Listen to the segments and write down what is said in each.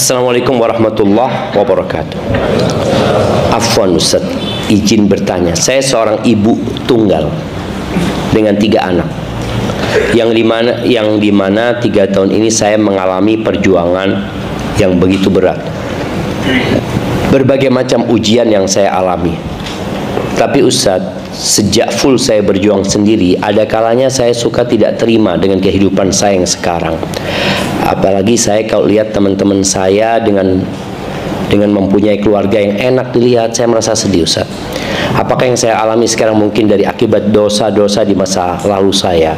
Assalamualaikum warahmatullahi wabarakatuh. Afwan Ustaz, izin bertanya. Saya seorang ibu tunggal dengan 3 anak. Yang dimana 3 tahun ini saya mengalami perjuangan yang begitu berat. Berbagai macam ujian yang saya alami. Tapi Ustaz, sejak full saya berjuang sendiri, ada kalanya saya suka tidak terima dengan kehidupan saya yang sekarang. Apalagi saya kalau lihat teman-teman saya dengan mempunyai keluarga yang enak dilihat, saya merasa sedih Ustaz. Apakah yang saya alami sekarang mungkin dari akibat dosa-dosa di masa lalu saya?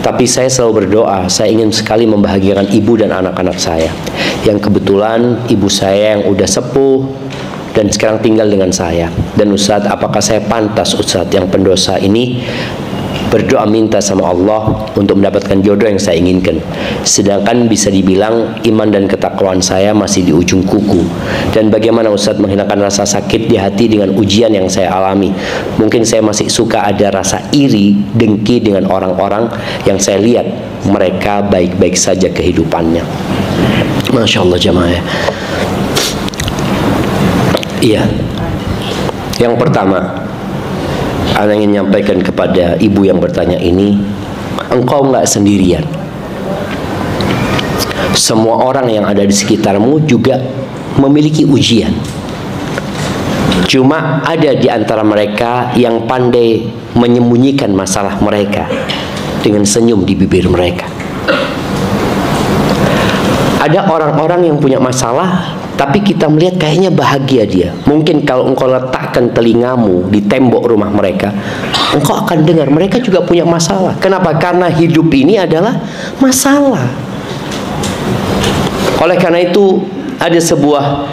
Tapi saya selalu berdoa, saya ingin sekali membahagiakan ibu dan anak-anak saya. Yang kebetulan ibu saya yang udah sepuh dan sekarang tinggal dengan saya. Dan Ustaz, apakah saya pantas Ustaz yang pendosa ini berdoa minta sama Allah untuk mendapatkan jodoh yang saya inginkan, sedangkan bisa dibilang iman dan ketakwaan saya masih di ujung kuku? Dan bagaimana Ustaz menghilangkan rasa sakit di hati dengan ujian yang saya alami? Mungkin saya masih suka ada rasa iri, dengki dengan orang-orang yang saya lihat mereka baik-baik saja kehidupannya. Masya Allah jamaah ya. Iya. Yang pertama, Ana ingin menyampaikan kepada ibu yang bertanya ini, engkau nggak sendirian. Semua orang yang ada di sekitarmu juga memiliki ujian. Cuma ada di antara mereka yang pandai menyembunyikan masalah mereka dengan senyum di bibir mereka. Ada orang-orang yang punya masalah, tapi kita melihat kayaknya bahagia dia. Mungkin kalau engkau letakkan telingamu di tembok rumah mereka, engkau akan dengar mereka juga punya masalah. Kenapa? Karena hidup ini adalah masalah. Oleh karena itu ada sebuah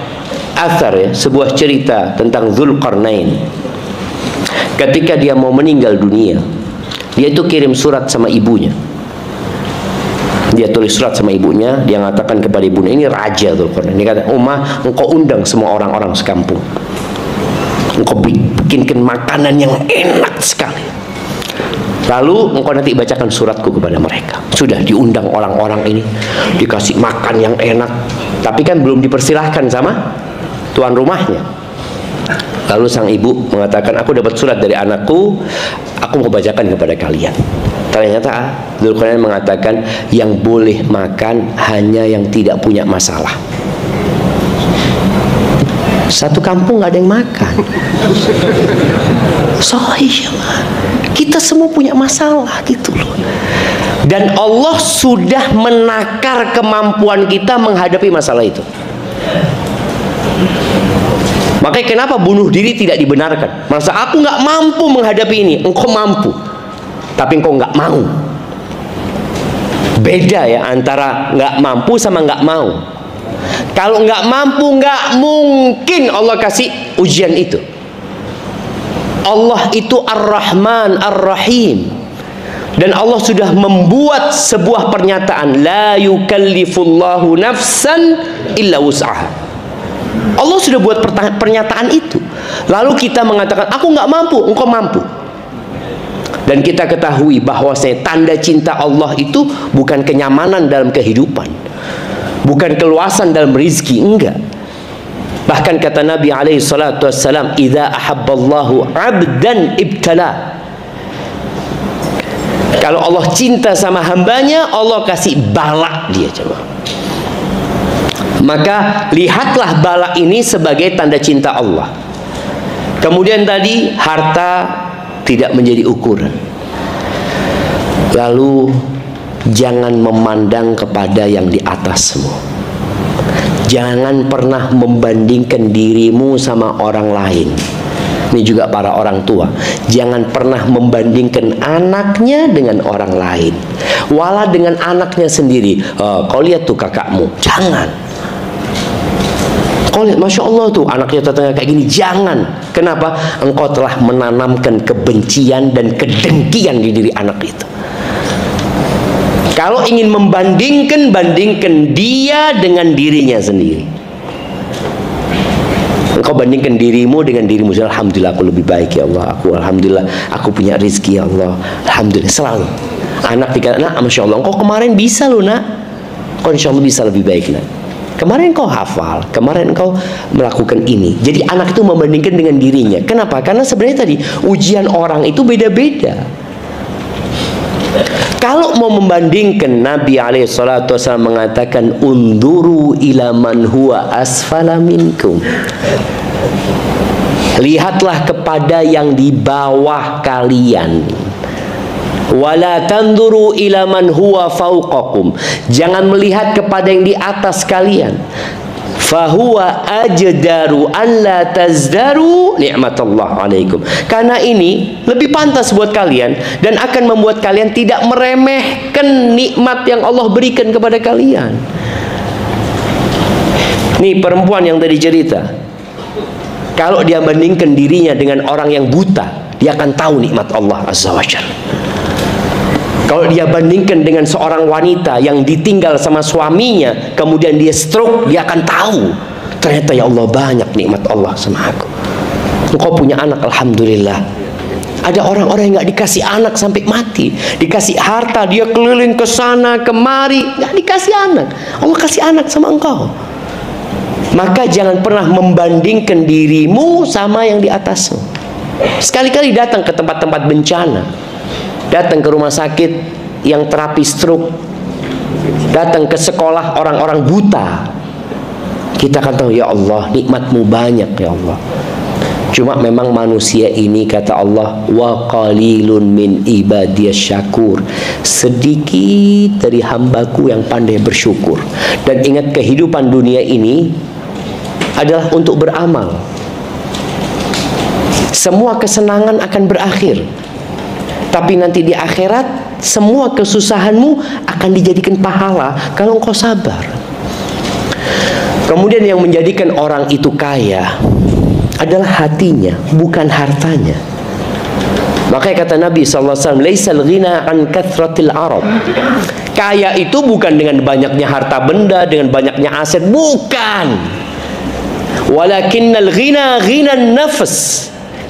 athar ya, sebuah cerita tentang Dzulqarnain. Ketika dia mau meninggal dunia, dia itu kirim surat sama ibunya. Dia tulis surat sama ibunya, dia mengatakan kepada ibunya, ini raja Dzulqarnain. Dia kata, "Ummah, engkau undang semua orang-orang sekampung. Engkau bikinkan makanan yang enak sekali. Lalu engkau nanti bacakan suratku kepada mereka." Sudah diundang orang-orang ini, dikasih makan yang enak. Tapi kan belum dipersilahkan sama tuan rumahnya. Lalu sang ibu mengatakan, "Aku dapat surat dari anakku, aku mau bacakan kepada kalian." Ternyata Dzulqarnain mengatakan, yang boleh makan hanya yang tidak punya masalah. Satu kampung nggak ada yang makan. Sahih, kita semua punya masalah gitu loh. Dan Allah sudah menakar kemampuan kita menghadapi masalah itu. Makanya kenapa bunuh diri tidak dibenarkan? Masa aku nggak mampu menghadapi ini, engkau mampu, tapi engkau nggak mau. Beda ya antara nggak mampu sama nggak mau. Kalau nggak mampu, nggak mungkin Allah kasih ujian itu. Allah itu Ar-Rahman Ar-Rahim. Dan Allah sudah membuat sebuah pernyataan, la yukallifullahu nafsan illa wus'aha. Allah sudah buat pernyataan itu. Lalu kita mengatakan, aku nggak mampu, engkau mampu. Dan kita ketahui bahwasanya tanda cinta Allah itu bukan kenyamanan dalam kehidupan, bukan keluasan dalam rizki, enggak. Bahkan kata Nabi alaihi salatu wassalam, idza ahabballahu 'abdan ibtala. Kalau Allah cinta sama hambanya, Allah kasih bala dia, coba. Maka lihatlah bala ini sebagai tanda cinta Allah. Kemudian tadi harta tidak menjadi ukuran. Lalu jangan memandang kepada yang di atasmu. Jangan pernah membandingkan dirimu sama orang lain. Ini juga para orang tua. Jangan pernah membandingkan anaknya dengan orang lain. Walau dengan anaknya sendiri. Kau lihat tuh kakakmu. Jangan. Kau lihat, Masya Allah tuh anaknya tetangga kayak gini. Jangan. Kenapa? Engkau telah menanamkan kebencian dan kedengkian di diri anak itu. Kalau ingin membandingkan, bandingkan dia dengan dirinya sendiri. Engkau bandingkan dirimu dengan dirimu. Alhamdulillah aku lebih baik ya Allah. Alhamdulillah aku punya rezeki ya Allah. Alhamdulillah selalu. Anak dikata, nak, Masya Allah engkau kemarin bisa loh nak. Kau insya Allah bisa lebih baik nak. Kemarin kau hafal, kemarin kau melakukan ini. Jadi anak itu membandingkan dengan dirinya. Kenapa? Karena sebenarnya tadi ujian orang itu beda-beda. Kalau mau membandingkan, Nabi SAW mengatakan, unduru ila man huwa asfala minkum. Lihatlah kepada yang di bawah kalian. Wala tanduru ila man huwa fauqakum. Jangan melihat kepada yang di atas kalian. Fahuwa ajdaru an la tazdaru ni'matallah alaikum. Karena ini lebih pantas buat kalian dan akan membuat kalian tidak meremehkan nikmat yang Allah berikan kepada kalian. Nih perempuan yang tadi cerita, kalau dia bandingkan dirinya dengan orang yang buta, dia akan tahu nikmat Allah Azza wa Jalla. Kalau dia bandingkan dengan seorang wanita yang ditinggal sama suaminya, kemudian dia stroke, dia akan tahu ternyata ya Allah banyak nikmat Allah sama aku. Engkau punya anak, alhamdulillah. Ada orang-orang yang nggak dikasih anak sampai mati, dikasih harta, dia keliling ke sana kemari, nggak dikasih anak. Allah kasih anak sama engkau. Maka jangan pernah membandingkan dirimu sama yang di atasmu. Sekali-kali datang ke tempat-tempat bencana, datang ke rumah sakit yang terapi stroke, datang ke sekolah orang-orang buta, kita akan tahu ya Allah nikmatmu banyak ya Allah. Cuma memang manusia ini, kata Allah, wa qalilun min ibadiyas syakur, sedikit dari hambaku yang pandai bersyukur. Dan ingat, kehidupan dunia ini adalah untuk beramal. Semua kesenangan akan berakhir, tapi nanti di akhirat semua kesusahanmu akan dijadikan pahala kalau engkau sabar. Kemudian yang menjadikan orang itu kaya adalah hatinya, bukan hartanya. Makanya kata Nabi SAW, laisal ghina an kathratil arab. Kaya itu bukan dengan banyaknya harta benda, dengan banyaknya aset, bukan. Walakinnal ghina ghinan nafs.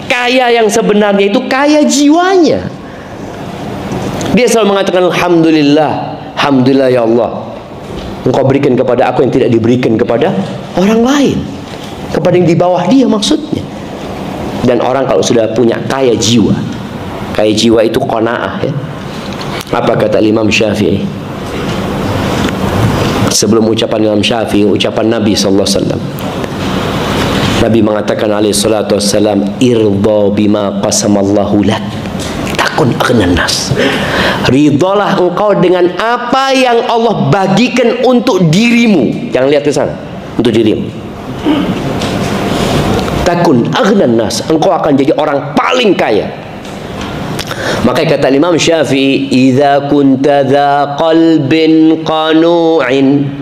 Kaya yang sebenarnya itu kaya jiwanya. Dia selalu mengatakan alhamdulillah, alhamdulillah ya Allah, engkau berikan kepada aku yang tidak diberikan kepada orang lain, kepada yang di bawah dia maksudnya. Dan orang kalau sudah punya kaya jiwa itu qanaah ya. Apa kata Imam Syafi'i? Sebelum ucapan Imam Syafi'i, ucapan Nabi SAW. Nabi mengatakan alaihi salatu wassalam, irda bima qasamallahu lak takun aghnan nas. Ridhalah engkau dengan apa yang Allah bagikan untuk dirimu. Jangan lihat ke sana, untuk dirimu. Takun aghnan nas, engkau akan jadi orang paling kaya. Makanya kata Imam Syafi'i, idza kunta dza qalbin qanu'in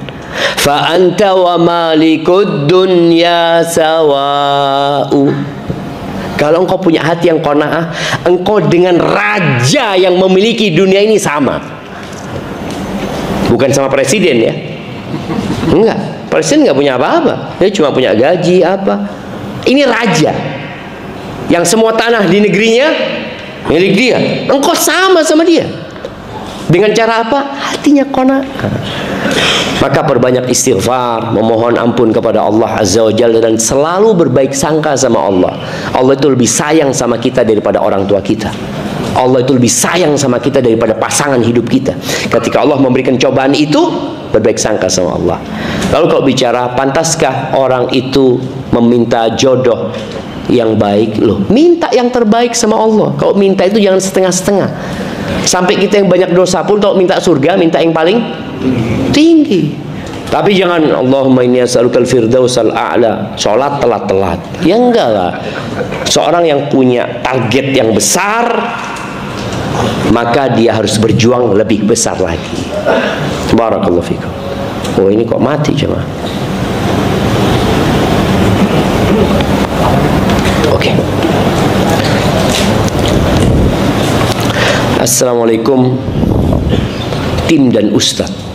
fa anta wa malikud dunya sawa'u. Kalau engkau punya hati yang qanaah, engkau dengan raja yang memiliki dunia ini sama. Bukan sama presiden ya. Enggak, presiden enggak punya apa-apa. Dia cuma punya gaji apa. Ini raja yang semua tanah di negerinya milik dia. Engkau sama dia. Dengan cara apa? Hatinya qanaah. Maka perbanyak istighfar, memohon ampun kepada Allah Azza wa Jalla, dan selalu berbaik sangka sama Allah. Allah itu lebih sayang sama kita daripada orang tua kita. Allah itu lebih sayang sama kita daripada pasangan hidup kita. Ketika Allah memberikan cobaan itu, berbaik sangka sama Allah. Lalu kalau bicara pantaskah orang itu meminta jodoh yang baik, loh, minta yang terbaik sama Allah. Kalau minta itu jangan setengah-setengah. Sampai kita yang banyak dosa pun kalau minta surga, minta yang paling tinggi. Tapi jangan Allahumma inni as'alukal firdausal a'la, sholat telat-telat. Ya enggak lah. Seorang yang punya target yang besar, maka dia harus berjuang lebih besar lagi. Barakallahu fikum. Oh, ini kok mati jemaah. Oke. Assalamualaikum tim dan ustadz.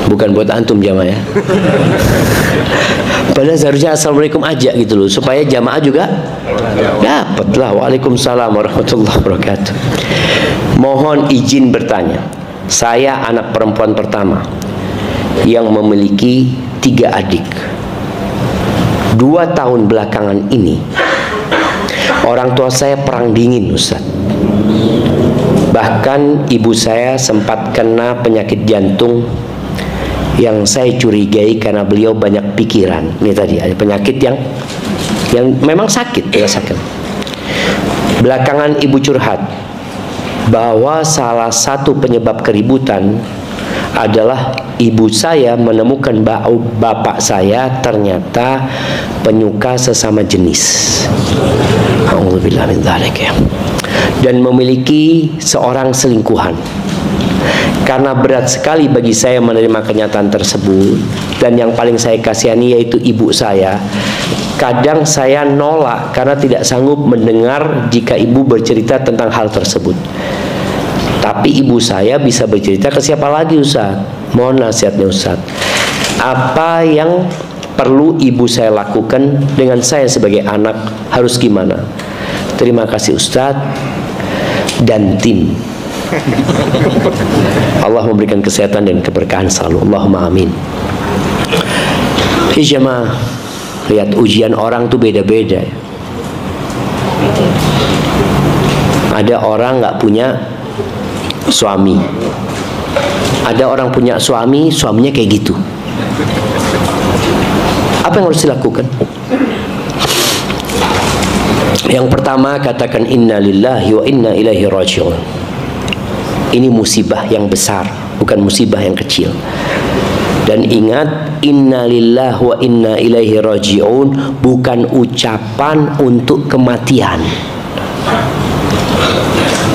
Bukan buat antum jamaah ya. Padahal seharusnya assalamualaikum aja gitu loh, supaya jamaah juga dapatlah. Waalaikumsalam warahmatullahi wabarakatuh. Mohon izin bertanya. Saya anak perempuan pertama. yang memiliki 3 adik. 2 tahun belakangan ini orang tua saya perang dingin, Ustaz. Bahkan ibu saya sempat kena penyakit jantung yang saya curigai karena beliau banyak pikiran. Ini tadi ada penyakit yang memang sakit, dirasakan. Belakangan ibu curhat bahwa salah satu penyebab keributan adalah ibu saya menemukan bapak saya ternyata penyuka sesama jenis. Alhamdulillah min dzalik ya. Dan memiliki seorang selingkuhan. Karena berat sekali bagi saya menerima kenyataan tersebut, dan yang paling saya kasihani yaitu ibu saya. Kadang saya nolak karena tidak sanggup mendengar jika ibu bercerita tentang hal tersebut. Tapi ibu saya bisa bercerita ke siapa lagi, Ustaz? Mohon nasihatnya, Ustaz. Apa yang perlu ibu saya lakukan dengan saya sebagai anak, harus gimana? Terima kasih Ustaz dan tim. Allah memberikan kesehatan dan keberkahan selalu. Allahumma amin. Jemaah, lihat ujian orang tuh beda-beda. Ada orang nggak punya suami, ada orang punya suami, suaminya kayak gitu. Apa yang harus dilakukan? Yang pertama, katakan inna lillahi wa inna ilaihi raji'un. Ini musibah yang besar, bukan musibah yang kecil. Dan ingat, inna lillahi wa inna ilaihi raji'un bukan ucapan untuk kematian.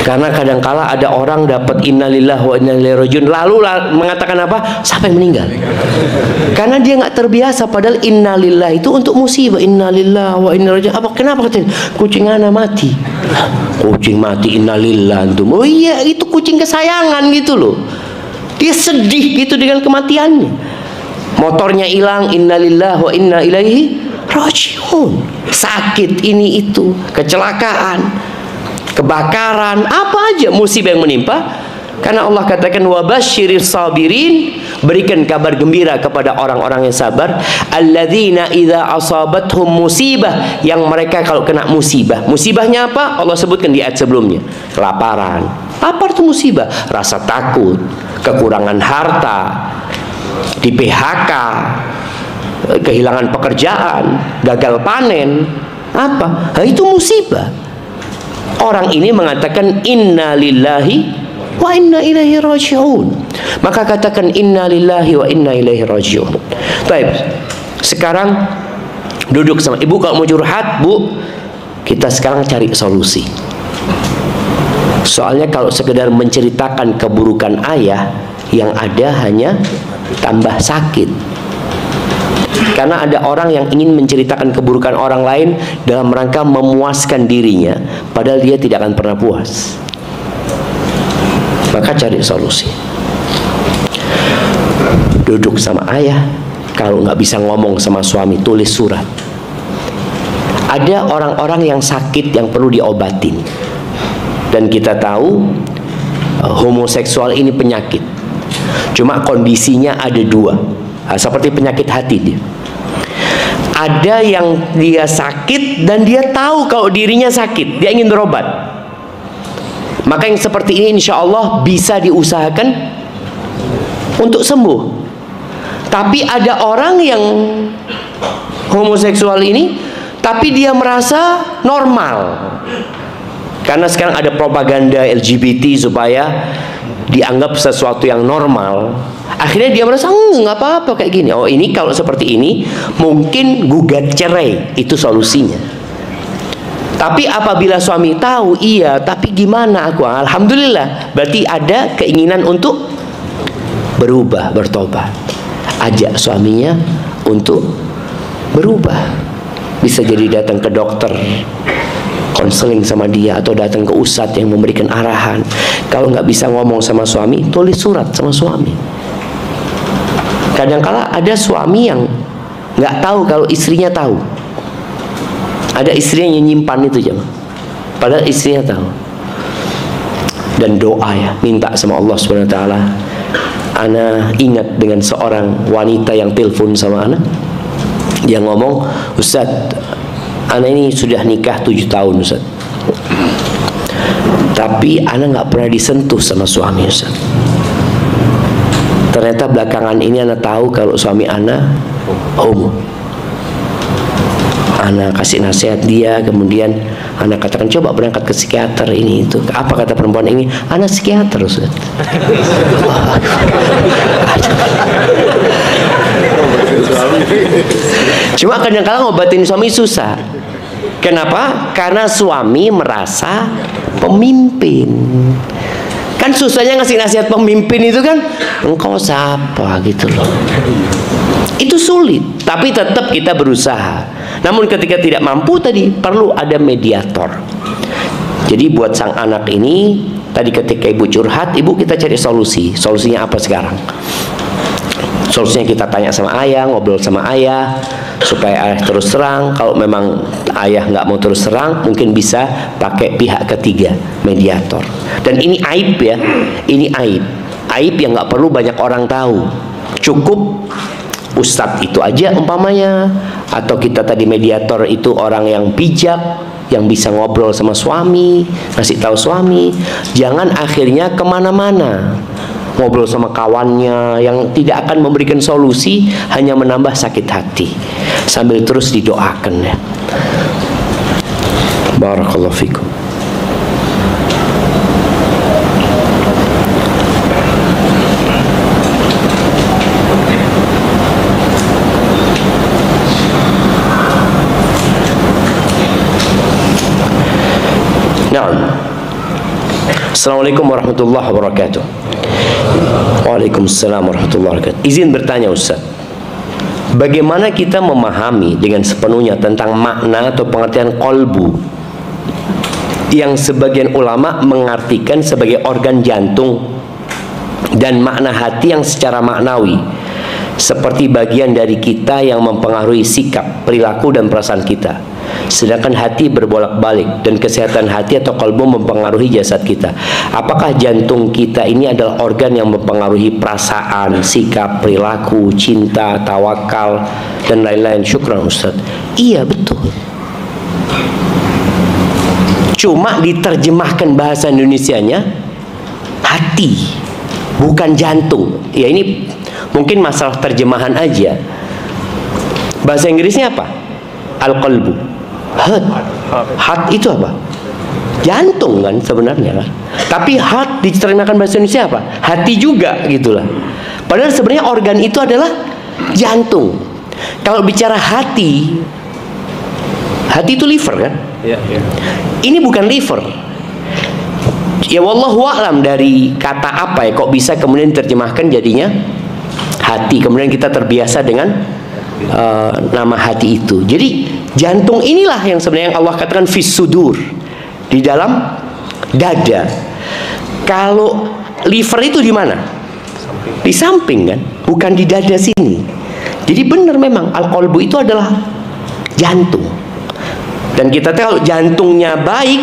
Karena kadangkala ada orang dapat innalillahi wa inna ilaihi raji'un lalu mengatakan apa? Siapa yang meninggal? Karena dia nggak terbiasa, padahal innalillahi itu untuk musibah. Innalillahi wa inna ilaihi raji'un. Apa kenapa katanya? Kucing anak mati. Kucing mati innalillahi itu. Oh iya, itu kucing kesayangan gitu loh. Dia sedih gitu dengan kematiannya. Motornya hilang, innalillahi wa inna ilaihi raji'un. Sakit ini itu, kecelakaan, kebakaran, apa aja musibah yang menimpa. Karena Allah katakan wabasyiris sabirin, berikan kabar gembira kepada orang-orang yang sabar, alladzina idza asabathum musibah, yang mereka kalau kena musibah. Musibahnya apa? Allah sebutkan di ayat sebelumnya. Kelaparan. Apa itu musibah? Rasa takut, kekurangan harta, di PHK, kehilangan pekerjaan, gagal panen. Apa? Nah, itu musibah. Orang ini mengatakan inna lillahi wa inna ilaihi raji'un. Maka katakan inna lillahi wa inna ilaihi raji'un. Baik. Sekarang duduk sama ibu, kalau mau curhat, Bu, kita sekarang cari solusi. Soalnya kalau sekedar menceritakan keburukan ayah, yang ada hanya tambah sakit. Karena ada orang yang ingin menceritakan keburukan orang lain dalam rangka memuaskan dirinya, padahal dia tidak akan pernah puas. Maka cari solusi. Duduk sama ayah. Kalau nggak bisa ngomong sama suami, tulis surat. Ada orang-orang yang sakit yang perlu diobatin. Dan kita tahu homoseksual ini penyakit. Cuma kondisinya ada dua. Nah, seperti penyakit hati dia. Ada yang dia sakit dan dia tahu kalau dirinya sakit, dia ingin berobat. Maka yang seperti ini insya Allah bisa diusahakan untuk sembuh. Tapi ada orang yang homoseksual ini, tapi dia merasa normal. Karena sekarang ada propaganda LGBT supaya dianggap sesuatu yang normal. Akhirnya dia merasa nggak apa-apa kayak gini. Oh, ini kalau seperti ini mungkin gugat cerai, itu solusinya. Tapi apabila suami tahu, iya, tapi gimana aku? Alhamdulillah, berarti ada keinginan untuk berubah, bertobat. Ajak suaminya untuk berubah. Bisa jadi datang ke dokter, konseling sama dia, atau datang ke ustadz yang memberikan arahan. Kalau nggak bisa ngomong sama suami, tulis surat sama suami. Kadangkala ada suami yang nggak tahu kalau istrinya tahu. Ada istrinya yang nyimpan itu jemaah, padahal istrinya tahu. Dan doa ya, minta sama Allah Subhanahu Wa Taala Ana ingat dengan seorang wanita yang telepon sama Ana. Dia ngomong, Ustaz, Ana ini sudah nikah 7 tahun Ustaz, tapi Ana nggak pernah disentuh sama suami Ustaz. Ternyata belakangan ini Ana tahu kalau suami Ana homo. Ana kasih nasihat dia, kemudian Ana katakan coba berangkat ke psikiater ini itu. Apa kata perempuan ini? Ana psikiater Ustaz. Cuma kadang-kadang ngobatin suami susah. Kenapa? Karena suami merasa pemimpin. Kan susahnya ngasih nasihat pemimpin itu kan, engkau siapa gitu loh. Itu sulit, tapi tetap kita berusaha. Namun ketika tidak mampu tadi perlu ada mediator. Jadi buat sang anak ini, tadi ketika ibu curhat, ibu kita cari solusi. Solusinya apa sekarang? Solusinya kita tanya sama ayah, ngobrol sama ayah, supaya ayah terus terang. Kalau memang ayah nggak mau terus terang, mungkin bisa pakai pihak ketiga, mediator. Dan ini aib ya, ini aib. Aib yang nggak perlu banyak orang tahu. Cukup ustadz itu aja umpamanya, atau kita tadi mediator itu orang yang bijak, yang bisa ngobrol sama suami, ngasih tahu suami. Jangan akhirnya kemana-mana ngobrol sama kawannya yang tidak akan memberikan solusi, hanya menambah sakit hati. Sambil terus didoakan ya. Barakallahu fikum. Naam. Assalamualaikum warahmatullahi wabarakatuh. Waalaikumsalam warahmatullahi wabarakatuh. Izin bertanya Ustaz, bagaimana kita memahami dengan sepenuhnya tentang makna atau pengertian qalbu yang sebagian ulama mengartikan sebagai organ jantung, dan makna hati yang secara maknawi seperti bagian dari kita yang mempengaruhi sikap, perilaku dan perasaan kita. Sedangkan hati berbolak-balik dan kesehatan hati atau qalbu mempengaruhi jasad kita. Apakah jantung kita ini adalah organ yang mempengaruhi perasaan, sikap, perilaku, cinta, tawakal dan lain-lain? Syukran Ustaz. Iya betul. Cuma diterjemahkan bahasa Indonesianya hati, bukan jantung. Ya ini mungkin masalah terjemahan aja. Bahasa Inggrisnya apa? Al-qalbu. Heart. Heart itu apa? Jantung kan sebenarnya kan. Tapi heart diterjemahkan bahasa Indonesia apa? Hati juga gitulah. Padahal sebenarnya organ itu adalah jantung. Kalau bicara hati, hati itu liver kan? Ya, ya. Ini bukan liver. Ya wallahu a'lam dari kata apa ya kok bisa kemudian diterjemahkan jadinya hati. Kemudian kita terbiasa dengan nama hati itu. Jadi jantung inilah yang sebenarnya Allah katakan fis sudur, di dalam dada. Kalau liver itu di mana? Di samping kan, bukan di dada sini. Jadi benar memang al-qalbu itu adalah jantung. Dan kita tahu kalau jantungnya baik,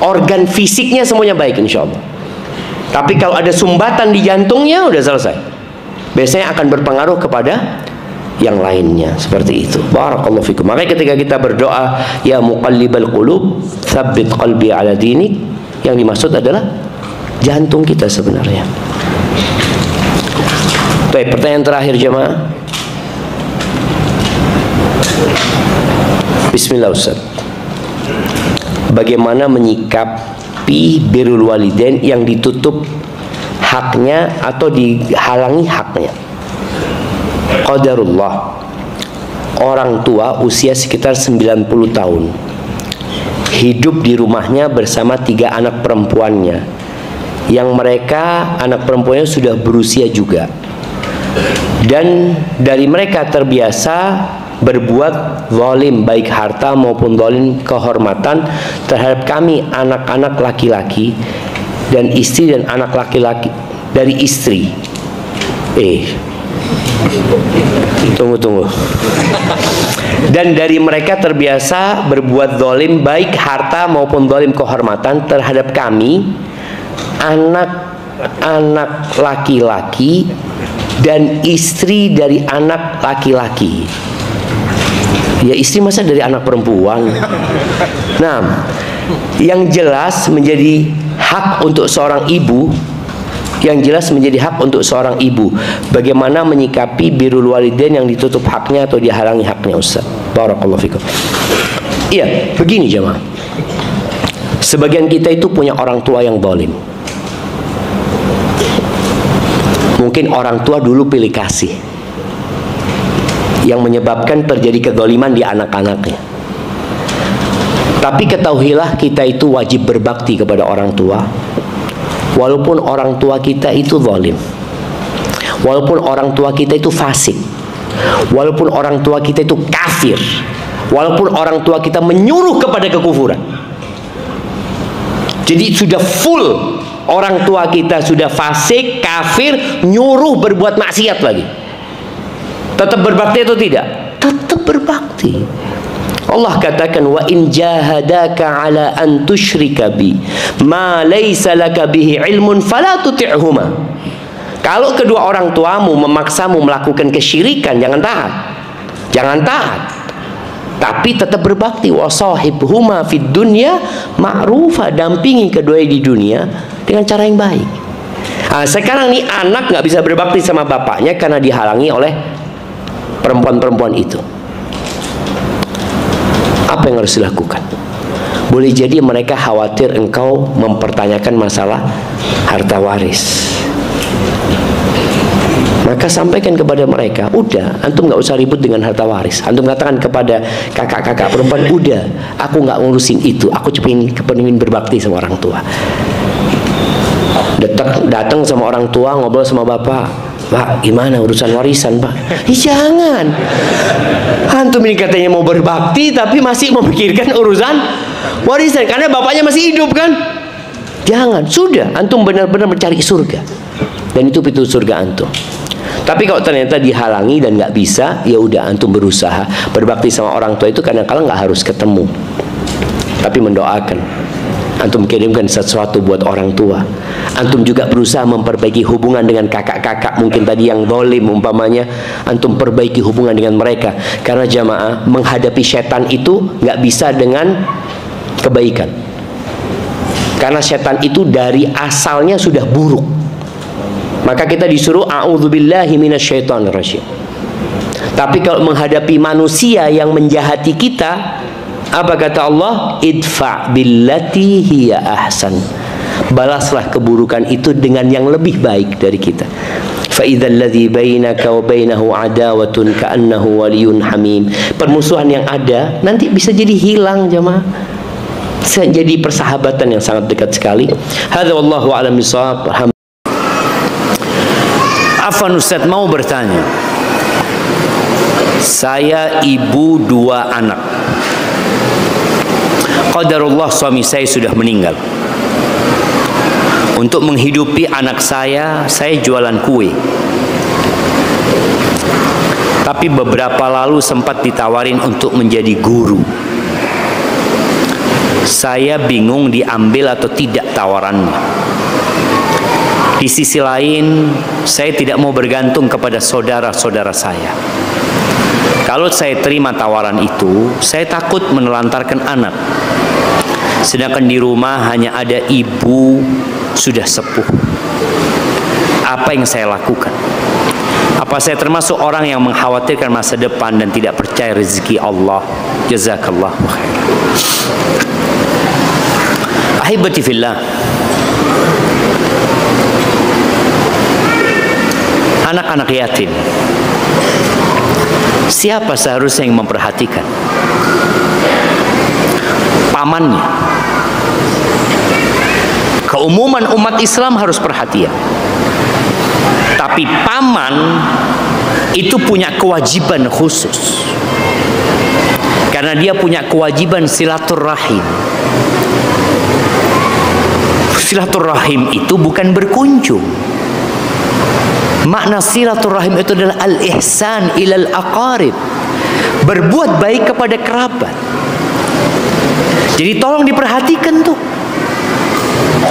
organ fisiknya semuanya baik insya Allah. Tapi kalau ada sumbatan di jantungnya udah selesai. Biasanya akan berpengaruh kepada yang lainnya, seperti itu. Barakallahu fikum. Makanya ketika kita berdoa, ya muqallibal qulub, tsabbit qalbi ala dinik, yang dimaksud adalah jantung kita sebenarnya. Baik, pertanyaan terakhir jemaah. Bismillah Ustaz. Bagaimana menyikapi birrul walidain yang ditutup haknya atau dihalangi haknya? Qadarullah, orang tua usia sekitar 90 tahun hidup di rumahnya bersama 3 anak perempuannya, yang mereka anak perempuannya sudah berusia juga, dan dari mereka terbiasa berbuat zalim baik harta maupun zalim kehormatan terhadap kami anak-anak laki-laki dan istri dan anak laki-laki dari istri. Tunggu. Dan dari mereka terbiasa berbuat zalim baik harta maupun zalim kehormatan terhadap kami anak anak laki-laki dan istri dari anak laki-laki. Ya istri masa dari anak perempuan. Nah, yang jelas menjadi hak untuk seorang ibu, bagaimana menyikapi birrul walidain yang ditutup haknya atau dihalangi haknya, Ustaz. Barakallahu fikum. Iya, begini jemaah. Sebagian kita itu punya orang tua yang zalim. Mungkin orang tua dulu pilih kasih, yang menyebabkan terjadi kezaliman di anak-anaknya. Tapi ketahuilah, kita itu wajib berbakti kepada orang tua, walaupun orang tua kita itu zalim, walaupun orang tua kita itu fasik, walaupun orang tua kita itu kafir, walaupun orang tua kita menyuruh kepada kekufuran. Jadi sudah full, orang tua kita sudah fasik, kafir, nyuruh berbuat maksiat lagi. Tetap berbakti atau tidak? Tetap berbakti. Allah katakan, wa in jahadaka ala an tusyrika bi ma laysa laka bihi ilmun fala tuti'huma. Kalau kedua orang tuamu memaksamu melakukan kesyirikan, jangan taat. Jangan taat. Tapi tetap berbakti. Wa sahibhuma fid dunya ma'rufa, dampingi keduanya di dunia dengan cara yang baik. Nah, sekarang nih anak nggak bisa berbakti sama bapaknya karena dihalangi oleh perempuan-perempuan itu. Apa yang harus dilakukan? Boleh jadi mereka khawatir engkau mempertanyakan masalah harta waris. Maka sampaikan kepada mereka, udah, antum nggak usah ribut dengan harta waris. Antum katakan kepada kakak-kakak perempuan, udah, aku nggak ngurusin itu. Aku cuma ingin berbakti sama orang tua. Datang sama orang tua, ngobrol sama bapak. Pak, gimana urusan warisan, Pak? Jangan. Antum ini katanya mau berbakti, tapi masih memikirkan urusan warisan, karena bapaknya masih hidup kan? Jangan. Sudah, antum benar-benar mencari surga, dan itu pintu surga antum. Tapi kalau ternyata dihalangi dan nggak bisa, ya udah, antum berusaha berbakti sama orang tua itu. Kadang-kadang nggak harus ketemu, tapi mendoakan. Antum kirimkan sesuatu buat orang tua. Antum juga berusaha memperbaiki hubungan dengan kakak-kakak mungkin tadi yang zalim umpamanya. Antum perbaiki hubungan dengan mereka. Karena jamaah, menghadapi setan itu nggak bisa dengan kebaikan. Karena setan itu dari asalnya sudah buruk. Maka kita disuruh a'udzubillahi minasyaitonirrajim. Tapi kalau menghadapi manusia yang menjahati kita, apa kata Allah? Idfa billati hiya ahsan. Balaslah keburukan itu dengan yang lebih baik dari kita. Fa idzal ladzi bainaka wa bainahu adawatun ka'annahu waliyyun hamim. Permusuhan yang ada nanti bisa jadi hilang jemaah. Bisa jadi persahabatan yang sangat dekat sekali. Hadza wallahu a'lam bishawab. Afwan Ustaz, mau bertanya. Saya ibu 2 anak. Qadarullah suami saya sudah meninggal. Untuk menghidupi anak saya jualan kue. Tapi beberapa lalu sempat ditawarin untuk menjadi guru. Saya bingung diambil atau tidak tawarannya. Di sisi lain, saya tidak mau bergantung kepada saudara-saudara saya. Kalau saya terima tawaran itu, saya takut menelantarkan anak. Sedangkan di rumah hanya ada ibu sudah sepuh. Apa yang saya lakukan? Apa saya termasuk orang yang mengkhawatirkan masa depan dan tidak percaya rezeki Allah? Jazakallahu khair. Ahibati fillah, anak-anak yatim, siapa seharusnya yang memperhatikan? Pamannya. Keumuman umat Islam harus perhatian. Tapi paman itu punya kewajiban khusus. Karena dia punya kewajiban silaturahim. Silaturahim itu bukan berkunjung. Makna silaturahim itu adalah al-ihsan ilal aqarib. Berbuat baik kepada kerabat. Jadi tolong diperhatikan tuh.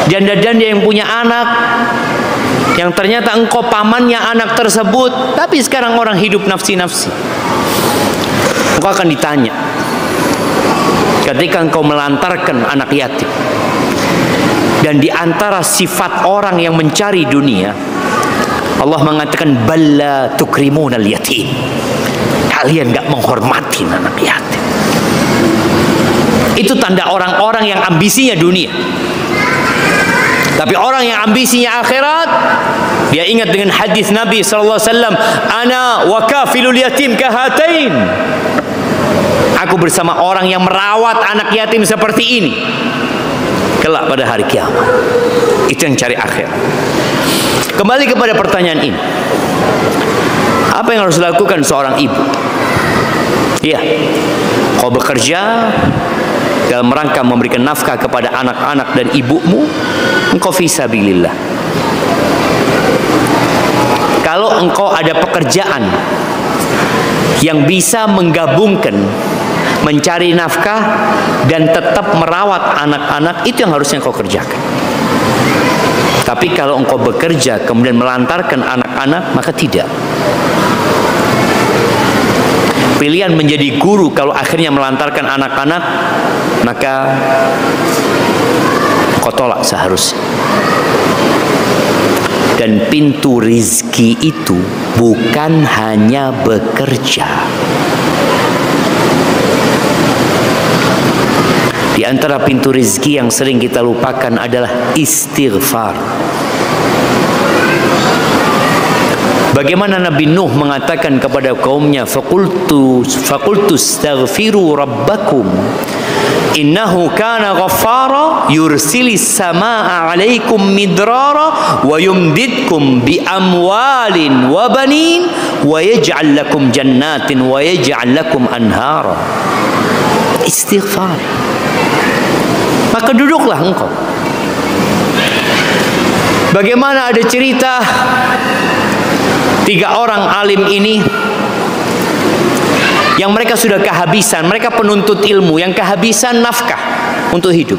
Janda-janda yang punya anak, yang ternyata engkau pamannya anak tersebut, tapi sekarang orang hidup nafsi-nafsi. Engkau akan ditanya ketika engkau melantarkan anak yatim. Dan di antara sifat orang yang mencari dunia, Allah mengatakan balla tukrimunal yatim. Kalian gak menghormati anak yatim. Itu tanda orang-orang yang ambisinya dunia. Tapi orang yang ambisinya akhirat, dia ingat dengan hadis Nabi SAW, ana wa kafilul yatim kahatain. Aku bersama orang yang merawat anak yatim seperti ini kelak pada hari kiamat. Itu yang cari akhirat. Kembali kepada pertanyaan ini, apa yang harus dilakukan seorang ibu? Ya, kau bekerja dalam rangka memberikan nafkah kepada anak-anak dan ibumu, engkau fisabilillah. Kalau engkau ada pekerjaan yang bisa menggabungkan mencari nafkah dan tetap merawat anak-anak, itu yang harusnya engkau kerjakan. Tapi kalau engkau bekerja kemudian melantarkan anak-anak, maka tidak. Pilihan menjadi guru kalau akhirnya melantarkan anak-anak, maka kau tolak seharusnya. Dan pintu rizki itu bukan hanya bekerja. Di antara pintu rizki yang sering kita lupakan adalah istighfar. Bagaimana Nabi Nuh mengatakan kepada kaumnya, faqultu astaghfiru rabbakum innahu kana ghaffara yursilis samaa 'alaikum midrara wa yumdidkum bi amwalin wa banin wa yaj'al lakum jannatin wa yaj'al lakum anhara. Istighfar. Maka duduklah engkau. Bagaimana ada cerita 3 orang alim ini yang mereka sudah kehabisan, mereka penuntut ilmu yang kehabisan nafkah untuk hidup.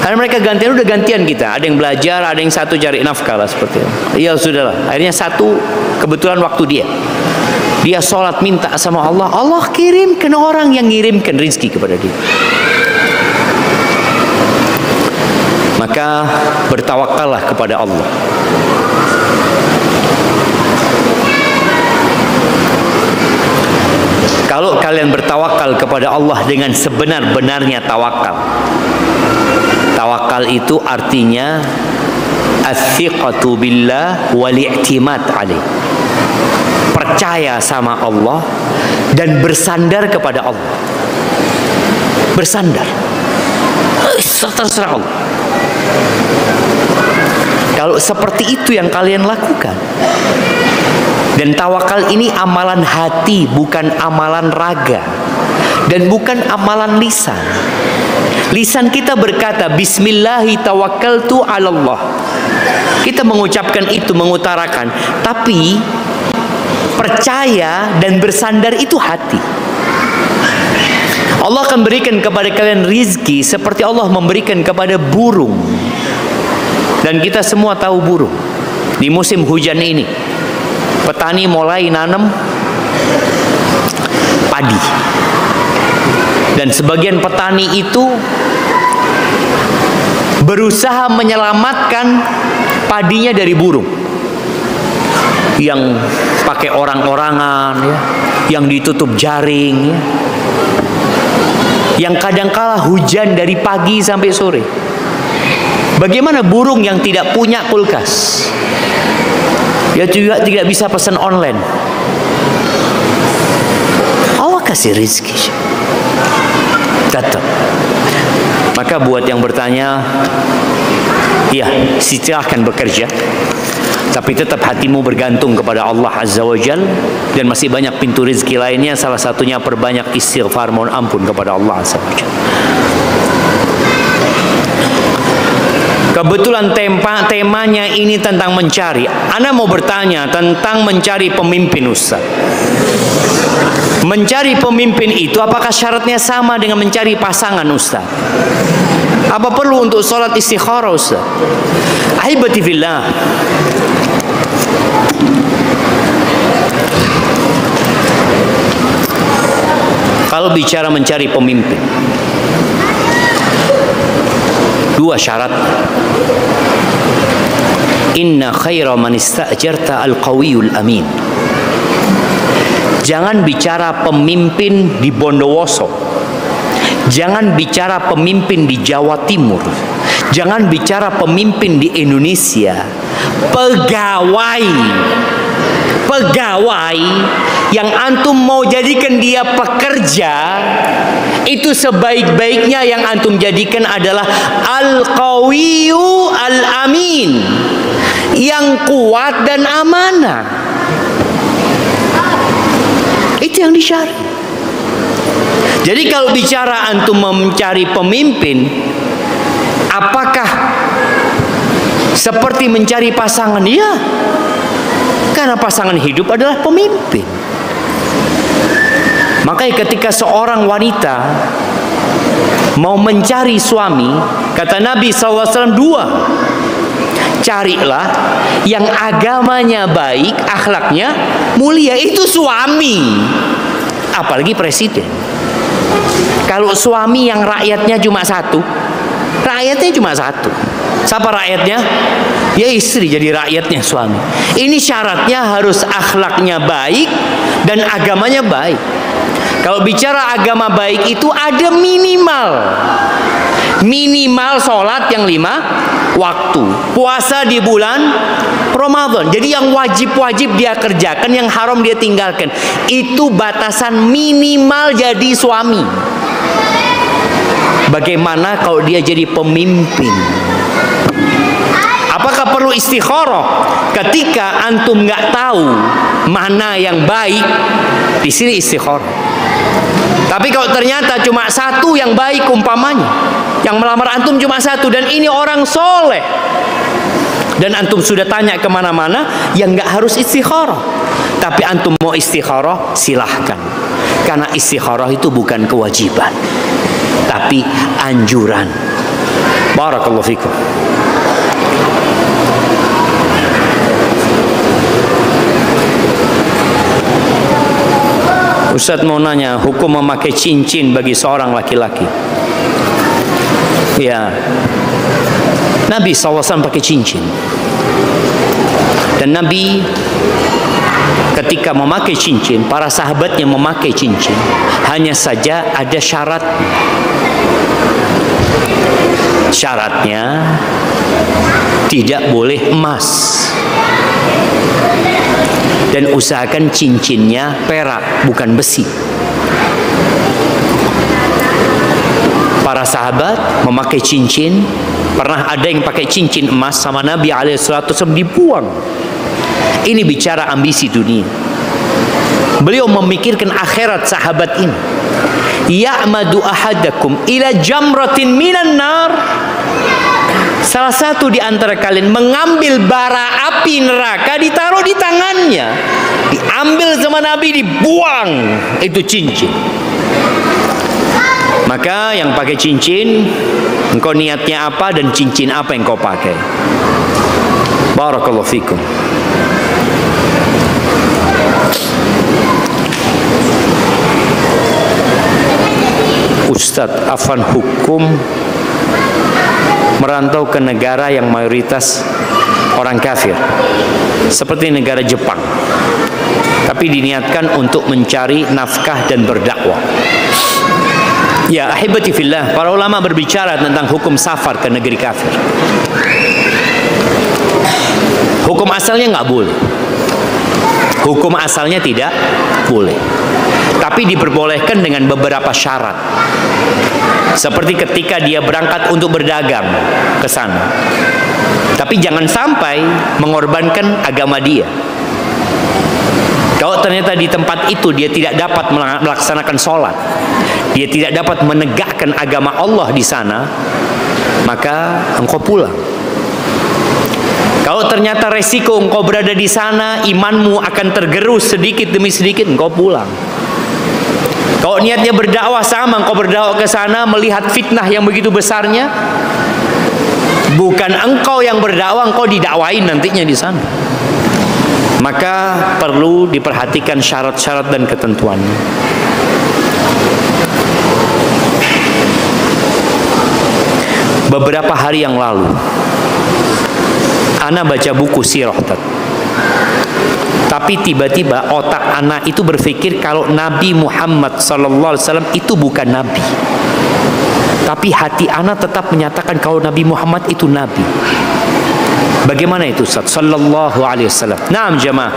Karena mereka udah gantian kita, ada yang belajar, ada yang satu cari nafkah lah seperti itu. Ya sudahlah, akhirnya satu kebetulan waktu dia sholat minta sama Allah, Allah kirimkan orang yang ngirimkan rizki kepada dia. Maka bertawakallah kepada Allah. Kalau kalian bertawakal kepada Allah dengan sebenar-benarnya tawakal. Tawakal itu artinya as-siqatu billah wal i'timad alaih. Percaya sama Allah dan bersandar kepada Allah. Bersandar. Terserah Allah. Kalau seperti itu yang kalian lakukan. Dan tawakal ini amalan hati, bukan amalan raga. Dan bukan amalan lisan. Lisan kita berkata, Bismillahi tawakkaltu 'alallah. Kita mengucapkan itu, mengutarakan. Tapi percaya dan bersandar itu hati. Allah akan berikan kepada kalian rizki seperti Allah memberikan kepada burung. Dan kita semua tahu burung. Di musim hujan ini, petani mulai nanam padi. Dan sebagian petani itu berusaha menyelamatkan padinya dari burung. Yang pakai orang-orangan, ya, yang ditutup jaring, ya. Yang kadangkala hujan dari pagi sampai sore. Bagaimana burung yang tidak punya kulkas? Dia juga tidak bisa pesan online. Allah kasih rizki. Tetap. Maka buat yang bertanya, ya, silahkan bekerja. Tapi tetap hatimu bergantung kepada Allah Azza wa Jal. Dan masih banyak pintu rizki lainnya. Salah satunya perbanyak istighfar, mohon ampun kepada Allah Azza wa Jal. Kebetulan temanya ini tentang mencari. Ana mau bertanya tentang mencari pemimpin, Ustaz. Mencari pemimpin itu apakah syaratnya sama dengan mencari pasangan, Ustaz? Apa perlu untuk sholat istikharah, Ustaz? Ahibati fillah, kalau bicara mencari pemimpin, dua syarat. Inna khaira man ista'jarta al-qawiyul amin. Jangan bicara pemimpin di Bondowoso, jangan bicara pemimpin di Jawa Timur, jangan bicara pemimpin di Indonesia. Pegawai yang antum mau jadikan dia pekerja, itu sebaik-baiknya yang antum jadikan adalah al-qawiyyu al-amin, yang kuat dan amanah. Itu yang dicari. Jadi kalau bicara antum mencari pemimpin, apakah seperti mencari pasangan? Ya, karena pasangan hidup adalah pemimpin. Makanya ketika seorang wanita mau mencari suami, kata Nabi SAW, dua. Carilah yang agamanya baik, akhlaknya mulia. Itu suami. Apalagi presiden. Kalau suami yang rakyatnya cuma satu, siapa rakyatnya? Ya istri jadi rakyatnya suami. Ini syaratnya harus akhlaknya baik dan agamanya baik. Kalau bicara agama baik itu ada minimal sholat yang 5 waktu, puasa di bulan Ramadan. Jadi yang wajib-wajib dia kerjakan, yang haram dia tinggalkan. Itu batasan minimal jadi suami. Bagaimana kalau dia jadi pemimpin? Apakah perlu istikharah? Ketika antum nggak tahu mana yang baik, di sini istikharah. Tapi kalau ternyata cuma satu yang baik, umpamanya yang melamar antum cuma satu, dan ini orang soleh, dan antum sudah tanya kemana-mana, yang nggak harus istikharah. Tapi antum mau istikharah, silahkan. Karena istikharah itu bukan kewajiban, tapi anjuran. Barakallahu fikum. Ustaz mau nanya, hukum memakai cincin bagi seorang laki-laki. Ya, Nabi SAW pakai cincin. Dan Nabi ketika memakai cincin, para sahabatnya memakai cincin, hanya saja ada syarat. Syaratnya tidak boleh emas, dan usahakan cincinnya perak, bukan besi. Para sahabat memakai cincin. Pernah ada yang pakai cincin emas sama Nabi SAW, dibuang. Ini bicara ambisi dunia. Beliau memikirkan akhirat sahabat ini. Ya'madu ahadakum ila jamratin minan nar. Salah satu di antara kalian mengambil bara api neraka, ditaruh di tangannya, diambil sama Nabi, dibuang. Itu cincin. Maka yang pakai cincin, engkau niatnya apa dan cincin apa yang kau pakai. Barakallahu fikum. Ustadz, afan hukum merantau ke negara yang mayoritas orang kafir, seperti negara Jepang, tapi diniatkan untuk mencari nafkah dan berdakwah. Ya, ahibati fillah, para ulama berbicara tentang hukum safar ke negeri kafir. Hukum asalnya nggak boleh. Hukum asalnya tidak boleh. Tapi diperbolehkan dengan beberapa syarat. Seperti ketika dia berangkat untuk berdagang ke sana. Tapi jangan sampai mengorbankan agama dia. Kalau ternyata di tempat itu dia tidak dapat melaksanakan sholat, dia tidak dapat menegakkan agama Allah di sana, maka engkau pulang. Kalau ternyata resiko engkau berada di sana, imanmu akan tergerus sedikit demi sedikit, engkau pulang. Kalau niatnya berdakwah sama, engkau berdakwah ke sana melihat fitnah yang begitu besarnya, bukan engkau yang berdakwah, engkau didakwain nantinya di sana. Maka perlu diperhatikan syarat-syarat dan ketentuannya. Beberapa hari yang lalu, ana baca buku sirah. Tapi tiba-tiba otak anak itu berpikir kalau Nabi Muhammad SAW itu bukan Nabi. Tapi hati anak tetap menyatakan kalau Nabi Muhammad itu Nabi. Bagaimana itu Ustaz? Sallallahu alaihi wasallam. Naam jemaah.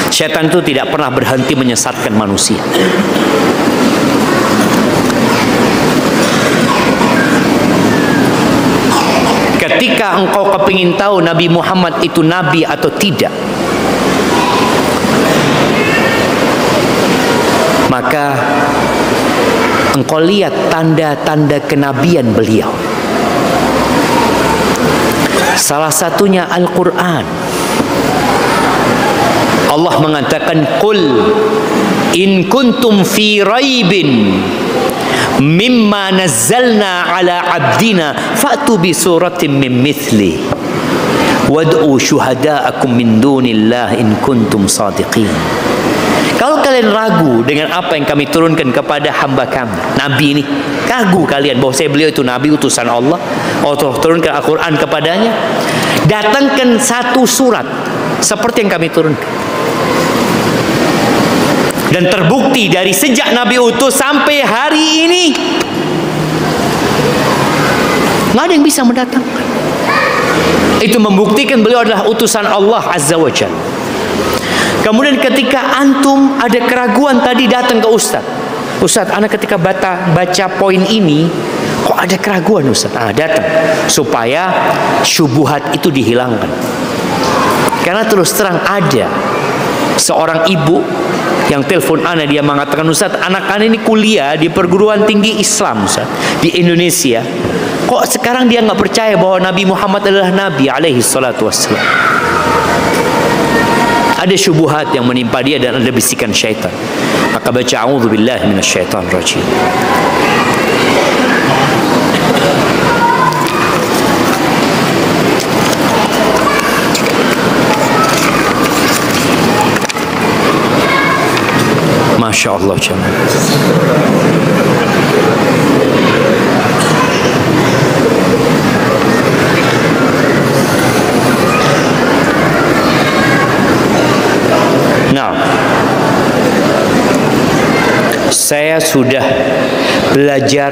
Syaitan itu tidak pernah berhenti menyesatkan manusia. Ketika engkau kepingin tahu Nabi Muhammad itu Nabi atau tidak, maka engkau lihat tanda-tanda kenabian beliau. Salah satunya Al-Quran. Allah mengatakan, Qul in kuntum fi raibin mimma nazzalna ala abdina fa'tu bi suratin min mithli wad'u syuhada'akum min dunillah in kuntum sadiqin. Kalau kalian ragu dengan apa yang kami turunkan kepada hamba kami, Nabi ini, ragu kalian bahwa beliau itu Nabi utusan Allah, Allah turunkan Al-Quran kepadanya, datangkan satu surat seperti yang kami turunkan. Dan terbukti dari sejak Nabi utus sampai hari ini, nggak ada yang bisa mendatangkan. Itu membuktikan beliau adalah utusan Allah Azza wa Jalla. Kemudian ketika antum ada keraguan tadi datang ke Ustaz, Ustaz, anak ketika baca poin ini kok ada keraguan Ustaz? Datang supaya syubhat itu dihilangkan. Karena terus terang ada seorang ibu yang telepon ana, dia mengatakan, Ustaz, anak ana ini kuliah di perguruan tinggi Islam Ustaz di Indonesia, kok sekarang dia nggak percaya bahwa Nabi Muhammad adalah Nabi alaihi salatu wassalam. Ada syubhat yang menimpa dia dan ada bisikan syaitan. Maka baca a'udzubillahi minasyaitonir rajim. Masya Allah jemaah. Nah, saya sudah belajar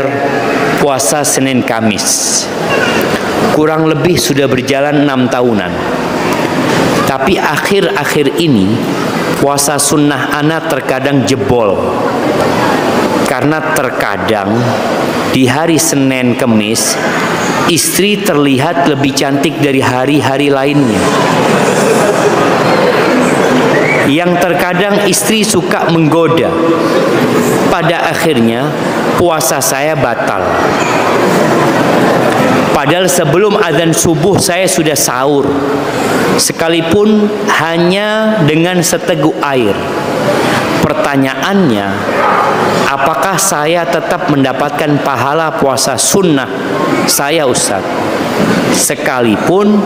puasa Senin Kamis, kurang lebih sudah berjalan 6 tahunan. Tapi akhir-akhir ini puasa sunnah anak terkadang jebol. Karena terkadang di hari Senin Kamis istri terlihat lebih cantik dari hari-hari lainnya. Yang terkadang istri suka menggoda. Pada akhirnya puasa saya batal. Padahal sebelum azan subuh saya sudah sahur, sekalipun hanya dengan seteguk air. Pertanyaannya, apakah saya tetap mendapatkan pahala puasa sunnah saya Ustaz? Sekalipun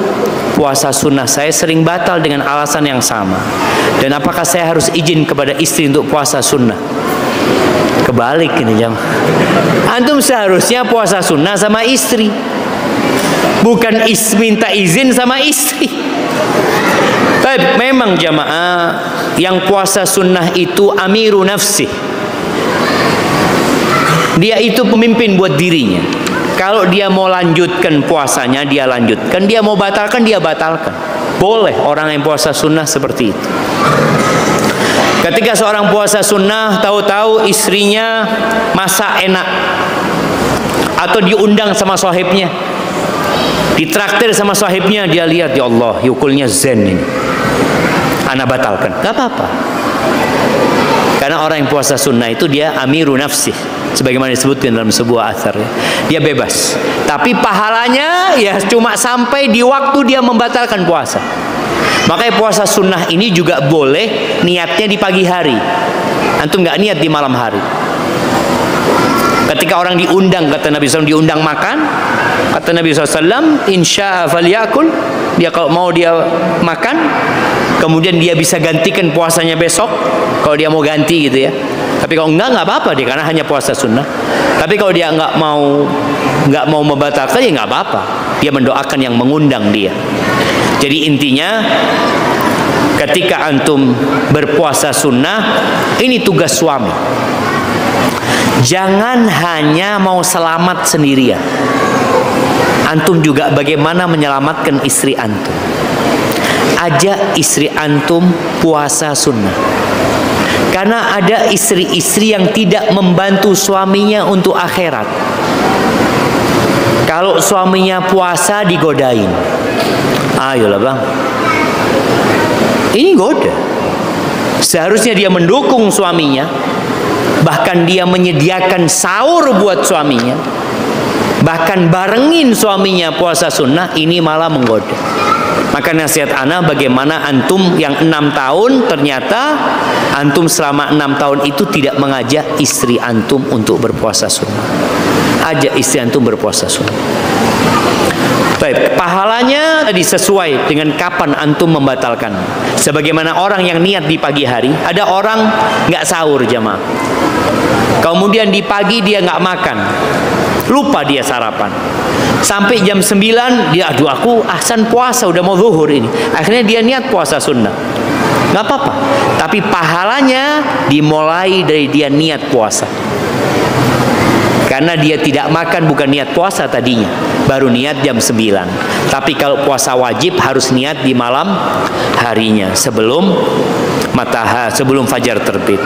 puasa sunnah saya sering batal dengan alasan yang sama. Dan apakah saya harus izin kepada istri untuk puasa sunnah? Kebalik ini jemaah. Antum seharusnya puasa sunnah sama istri, bukan minta izin sama istri. Tapi memang jemaah, yang puasa sunnah itu amiru nafsi. Dia itu pemimpin buat dirinya. Kalau dia mau lanjutkan puasanya, dia lanjutkan. Dia mau batalkan, dia batalkan. Boleh orang yang puasa sunnah seperti itu. Ketika seorang puasa sunnah, tahu-tahu istrinya masak enak, atau diundang sama sahibnya, ditraktir sama sahibnya, dia lihat, ya Allah, yukulnya zen ini, ana batalkan. Gak apa-apa. Karena orang yang puasa sunnah itu dia amiru nafsih, sebagaimana disebutkan dalam sebuah athar, ya. Dia bebas. Tapi pahalanya ya cuma sampai di waktu dia membatalkan puasa. Makanya puasa sunnah ini juga boleh niatnya di pagi hari. Antum nggak niat di malam hari. Ketika orang diundang, kata Nabi SAW, diundang makan, kata Nabi SAW, insya falyakul, dia kalau mau dia makan, kemudian dia bisa gantikan puasanya besok, kalau dia mau ganti gitu ya. Tapi kalau enggak, nggak apa-apa dia, karena hanya puasa sunnah. Tapi kalau dia nggak mau membatalkan, ya nggak apa-apa. Dia mendoakan yang mengundang dia. Jadi intinya, ketika antum berpuasa sunnah, ini tugas suami. Jangan hanya mau selamat sendirian. Antum juga bagaimana menyelamatkan istri antum. Ajak istri antum puasa sunnah. Karena ada istri-istri yang tidak membantu suaminya untuk akhirat. Kalau suaminya puasa digodain. Ayolah bang, ini goda. Seharusnya dia mendukung suaminya, bahkan dia menyediakan sahur buat suaminya, bahkan barengin suaminya puasa sunnah. Ini malah menggoda. Maka nasihat ana, bagaimana antum yang 6 tahun, ternyata antum selama 6 tahun itu tidak mengajak istri antum untuk berpuasa sunnah. Ajak istri antum berpuasa sunnah. Baik, pahalanya tadi sesuai dengan kapan antum membatalkan. Sebagaimana orang yang niat di pagi hari, ada orang nggak sahur jamaah. Kemudian di pagi dia nggak makan, lupa dia sarapan. Sampai jam 9 dia, aduh aku ahsan puasa udah mau zuhur ini. Akhirnya dia niat puasa sunnah. Nggak apa-apa. Tapi pahalanya dimulai dari dia niat puasa. Karena dia tidak makan bukan niat puasa tadinya, baru niat jam 9. Tapi kalau puasa wajib harus niat di malam harinya sebelum sebelum fajar terbit.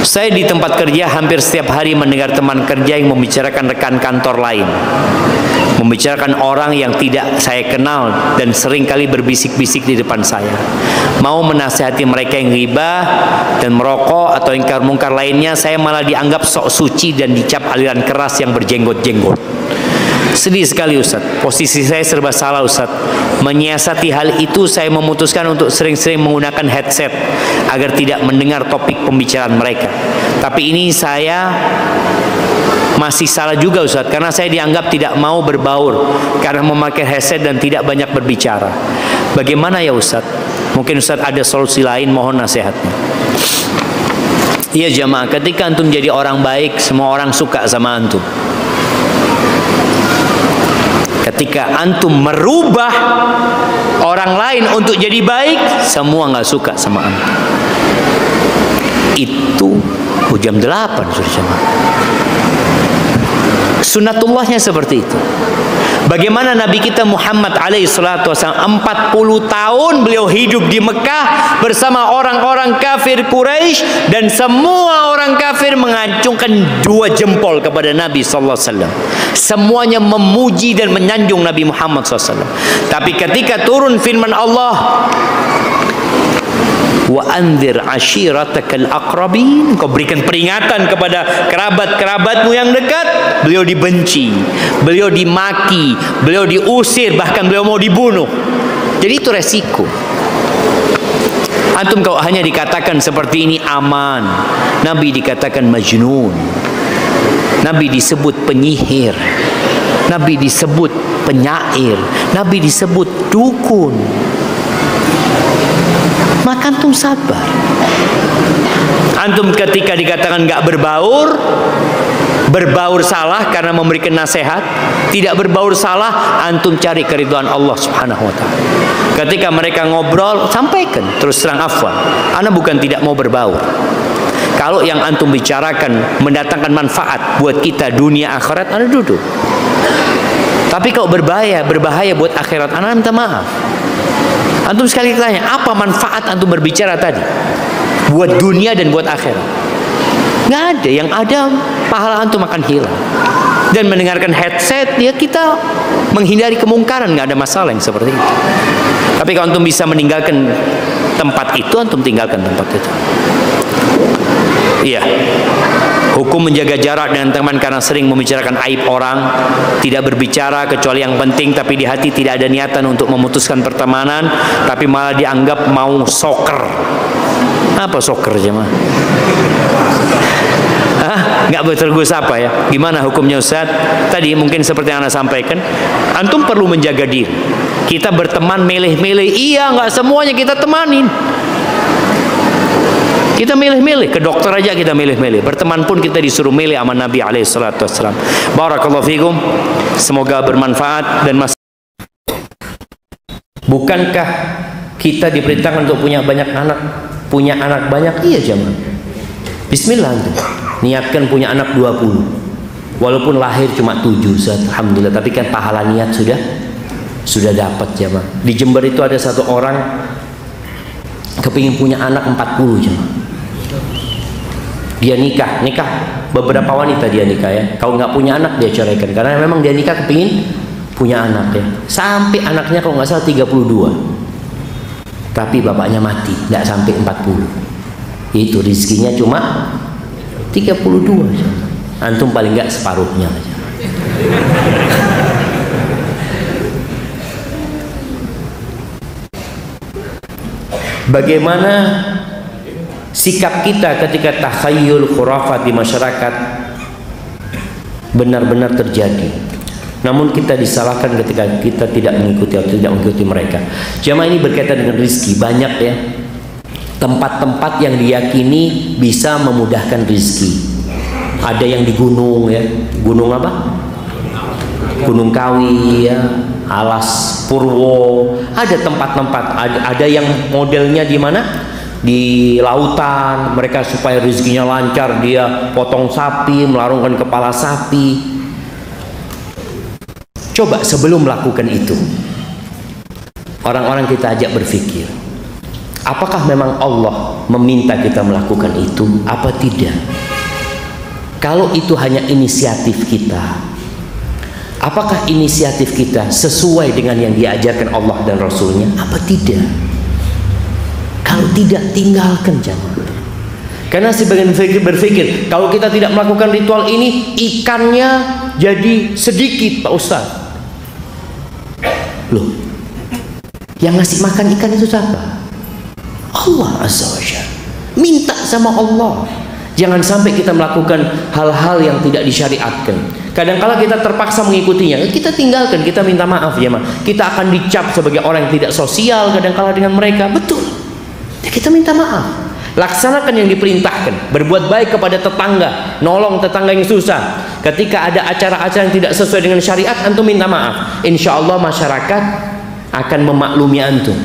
Saya di tempat kerja hampir setiap hari mendengar teman kerja yang membicarakan rekan kantor lain, membicarakan orang yang tidak saya kenal dan sering kali berbisik-bisik di depan saya. Mau menasihati mereka yang ghibah dan merokok atau ingkar mungkar lainnya, saya malah dianggap sok suci dan dicap aliran keras yang berjenggot-jenggot. Sedih sekali Ustaz, posisi saya serba salah Ustaz. Menyiasati hal itu saya memutuskan untuk sering-sering menggunakan headset agar tidak mendengar topik pembicaraan mereka. Tapi ini saya masih salah juga Ustaz, karena saya dianggap tidak mau berbaur karena memakai headset dan tidak banyak berbicara. Bagaimana ya Ustaz? Mungkin Ustaz ada solusi lain, mohon nasihatnya. Iya jamaah, ketika antum jadi orang baik, semua orang suka sama antum. Ketika antum merubah orang lain untuk jadi baik, semua nggak suka sama antum. Itu jam 8 sudah jamaah. Sunnatullahnya seperti itu. Bagaimana Nabi kita Muhammad alaihi salatu wasallam 40 tahun beliau hidup di Mekah bersama orang-orang kafir Quraisy, dan semua orang kafir mengacungkan 2 jempol kepada Nabi sallallahu alaihi wasallam. Semuanya memuji dan menyanjung Nabi Muhammad sallallahu alaihi wasallam. Tapi ketika turun firman Allah, wa anzir ashiratakal aqrabin, kau berikan peringatan kepada kerabat-kerabatmu yang dekat, beliau dibenci, beliau dimaki, beliau diusir, bahkan beliau mau dibunuh. Jadi itu resiko. Antum kalau hanya dikatakan seperti ini aman, Nabi dikatakan majnun, Nabi disebut penyihir, Nabi disebut penyair, Nabi disebut dukun. Maka antum sabar. Antum ketika dikatakan nggak berbaur, berbaur salah karena memberikan nasihat, tidak berbaur salah, antum cari keridhaan Allah Subhanahu wa taala. Ketika mereka ngobrol, sampaikan terus terang, afwan, ana bukan tidak mau berbaur. Kalau yang antum bicarakan mendatangkan manfaat buat kita dunia akhirat, ana duduk. Tapi kalau berbahaya buat akhirat, ana minta maaf. Antum sekali tanya, apa manfaat antum berbicara tadi buat dunia dan buat akhirat? Nggak ada. Yang ada pahala antum akan hilang. Dan mendengarkan headset, ya kita menghindari kemungkaran, nggak ada masalah yang seperti itu. Tapi kalau antum bisa meninggalkan tempat itu, antum tinggalkan tempat itu. Iya. Hukum menjaga jarak dengan teman karena sering membicarakan aib orang, tidak berbicara kecuali yang penting, tapi di hati tidak ada niatan untuk memutuskan pertemanan, tapi malah dianggap mau soker. Apa soccer jemaah? Nggak bertergus apa ya? Gimana hukumnya Ustaz? Tadi mungkin seperti yang Anda sampaikan, antum perlu menjaga diri. Kita berteman milih-milih, iya nggak semuanya kita temanin. Kita milih-milih, ke dokter aja kita milih-milih. Berteman pun kita disuruh milih sama Nabi alaihissalam. Barakallahu fikum. Semoga bermanfaat dan bukankah kita diperintahkan untuk punya banyak anak? Punya anak banyak? Iya jemaah. Bismillah antum. Niatkan punya anak 20. Walaupun lahir cuma 7, Ustaz, alhamdulillah, tapi kan pahala niat sudah dapat jemaah. Di Jember itu ada satu orang kepingin punya anak 40 jemaah. Dia nikah beberapa wanita dia nikah ya. Kalau nggak punya anak dia ceraikan karena memang dia nikah kepingin punya anak ya. Sampai anaknya kalau nggak salah 32. Tapi bapaknya mati, nggak sampai 40. Itu rezekinya cuma 32 aja. Antum paling nggak separuhnya aja. Bagaimana sikap kita ketika takhayul khurafat di masyarakat benar-benar terjadi, namun kita disalahkan ketika kita tidak mengikuti mereka. Jamaah, ini berkaitan dengan rizki. Banyak ya tempat-tempat yang diyakini bisa memudahkan rizki. Ada yang di gunung ya, gunung apa? Gunung Kawi ya, Alas Purwo. Ada tempat-tempat, ada yang modelnya di mana? Di lautan. Mereka supaya rezekinya lancar, dia potong sapi, melarungkan kepala sapi. Coba sebelum melakukan itu, orang-orang kita ajak berpikir, apakah memang Allah meminta kita melakukan itu apa tidak? Kalau itu hanya inisiatif kita, apakah inisiatif kita sesuai dengan yang diajarkan Allah dan Rasulnya apa tidak? Kalau tidak, tinggalkan jamaah. Karena sebagian berpikir kalau kita tidak melakukan ritual ini, ikannya jadi sedikit Pak Ustaz. Loh, yang ngasih makan ikan itu siapa? Allah Azza wa Jalla. Minta sama Allah. Jangan sampai kita melakukan hal-hal yang tidak disyariatkan. Kadang-kala kita terpaksa mengikutinya, kita tinggalkan, kita minta maaf ya Ma. Kita akan dicap sebagai orang yang tidak sosial kadang-kala dengan mereka. Betul. Ya, kita minta maaf. Laksanakan yang diperintahkan. Berbuat baik kepada tetangga, nolong tetangga yang susah. Ketika ada acara-acara yang tidak sesuai dengan syariat, antum minta maaf. Insya Allah masyarakat akan memaklumi antum.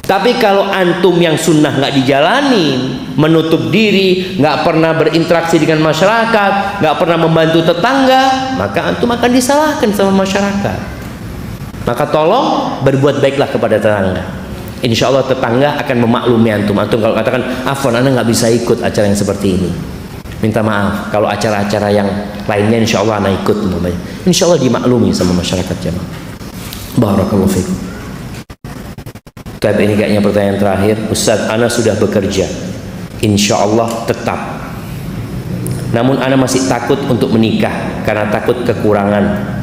Tapi kalau antum yang sunnah nggak dijalani, menutup diri, nggak pernah berinteraksi dengan masyarakat, nggak pernah membantu tetangga, maka antum akan disalahkan sama masyarakat. Maka tolong berbuat baiklah kepada tetangga. Insya Allah tetangga akan memaklumi antum. Antum kalau katakan, afwan, anda nggak bisa ikut acara yang seperti ini, minta maaf. Kalau acara-acara yang lainnya, insya Allah anda ikut. Insya Allah dimaklumi sama masyarakat jamaah. Barakallahu fikum. Tapi ini kayaknya pertanyaan terakhir. Ustaz, ana sudah bekerja, insya Allah tetap. Namun ana masih takut untuk menikah karena takut kekurangan.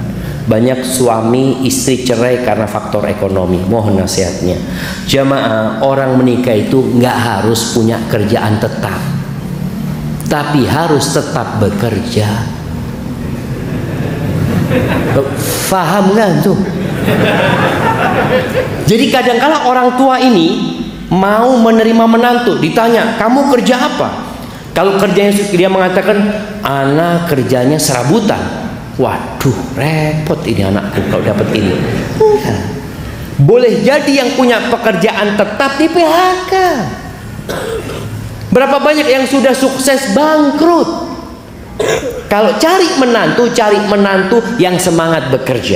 Banyak suami istri cerai karena faktor ekonomi. Mohon nasihatnya. Jamaah, orang menikah itu nggak harus punya kerjaan tetap, tapi harus tetap bekerja. Faham nggak tuh? Jadi kadang-kala orang tua ini mau menerima menantu, ditanya, kamu kerja apa? Kalau kerjanya dia mengatakan, anak kerjanya serabutan. Waduh, repot ini anakku kalau dapat ini. Enggak. Boleh jadi yang punya pekerjaan tetap di PHK. Berapa banyak yang sudah sukses bangkrut? Kalau cari menantu yang semangat bekerja.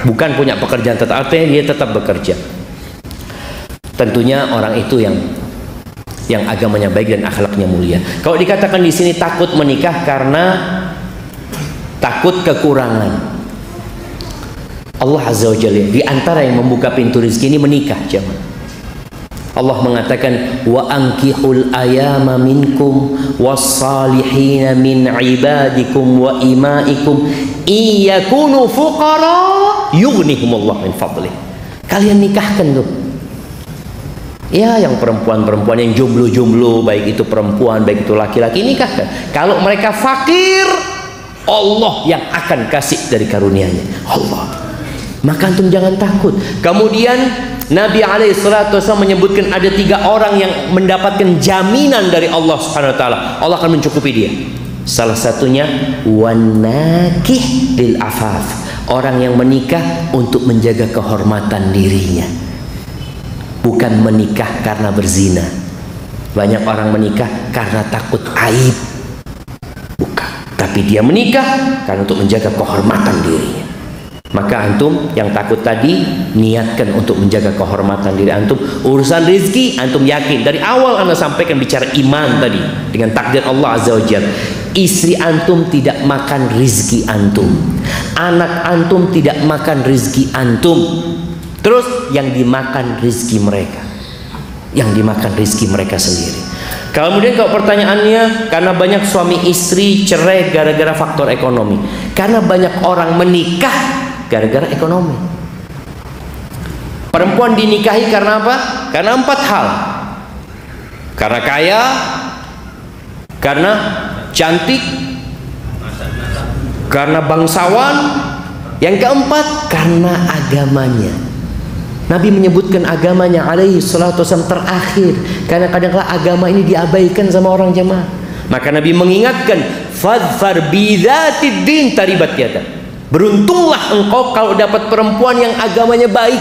Bukan punya pekerjaan tetap, artinya dia tetap bekerja. Tentunya orang itu yang agamanya baik dan akhlaknya mulia. Kalau dikatakan di sini takut menikah karena takut kekurangan, Allah Azza wa Jalla di antara yang membuka pintu rezeki ini menikah, jemaah. Allah mengatakan, wa ankihul ayama minkum was-salihin min ibadikum wa imaikum iyakunu fuqara yughnihumullah min fadlih. Kalian nikahkan tuh Ya, yang perempuan-perempuan yang jomblo-jomblo, baik itu perempuan, baik itu laki-laki, nikahkan. Kalau mereka fakir, Allah yang akan kasih dari karunia-Nya. Allah. Maka antum jangan takut. Kemudian Nabi SAW menyebutkan ada 3 orang yang mendapatkan jaminan dari Allah Subhanahu Wa Taala. Allah akan mencukupi dia. Salah satunya wanakih lil afaf, orang yang menikah untuk menjaga kehormatan dirinya, bukan menikah karena berzina. Banyak orang menikah karena takut aib, bukan, tapi dia menikah karena untuk menjaga kehormatan dirinya. Maka antum yang takut tadi, niatkan untuk menjaga kehormatan diri antum. Urusan rizki antum yakin. Dari awal anda sampaikan bicara iman tadi, dengan takdir Allah Azza wa Jalla. Istri antum tidak makan rizki antum, anak antum tidak makan rizki antum. Terus yang dimakan rizki mereka, yang dimakan rizki mereka sendiri. Kemudian kalau pertanyaannya, karena banyak suami istri cerai gara-gara faktor ekonomi. Karena banyak orang menikah gara-gara ekonomi. Perempuan dinikahi karena apa? Karena 4 hal. Karena kaya, karena cantik, karena bangsawan, yang keempat karena agamanya. Nabi menyebutkan agamanya alaihi salatu wasallam terakhir, karena kadang-kadang agama ini diabaikan sama orang jemaah. Maka Nabi mengingatkan, fadfar bidzatid din taribat yadak. Beruntunglah engkau kalau dapat perempuan yang agamanya baik.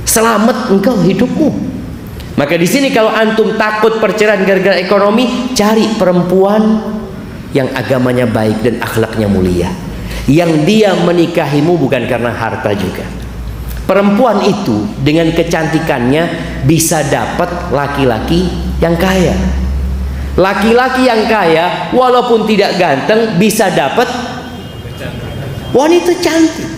Selamat engkau hidupmu. Maka di sini kalau antum takut perceraian gara-gara ekonomi, cari perempuan yang agamanya baik dan akhlaknya mulia, yang dia menikahimu bukan karena harta juga. Perempuan itu dengan kecantikannya bisa dapat laki-laki yang kaya. Laki-laki yang kaya walaupun tidak ganteng bisa dapat wanita cantik.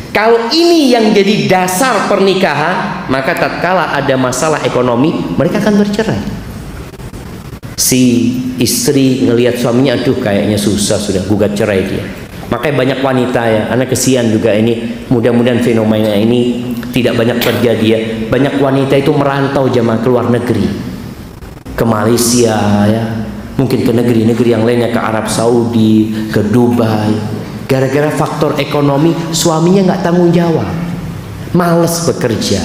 Kalau ini yang jadi dasar pernikahan, maka tatkala ada masalah ekonomi, mereka akan bercerai. Si istri ngelihat suaminya, aduh kayaknya susah, sudah gugat cerai dia. Makanya banyak wanita ya, anak kesian juga ini, mudah-mudahan fenomena ini tidak banyak terjadi ya. Banyak wanita itu merantau jemaah ke luar negeri, ke Malaysia ya, mungkin ke negeri-negeri yang lainnya, ke Arab Saudi, ke Dubai. Gara-gara faktor ekonomi, suaminya nggak tanggung jawab, males bekerja.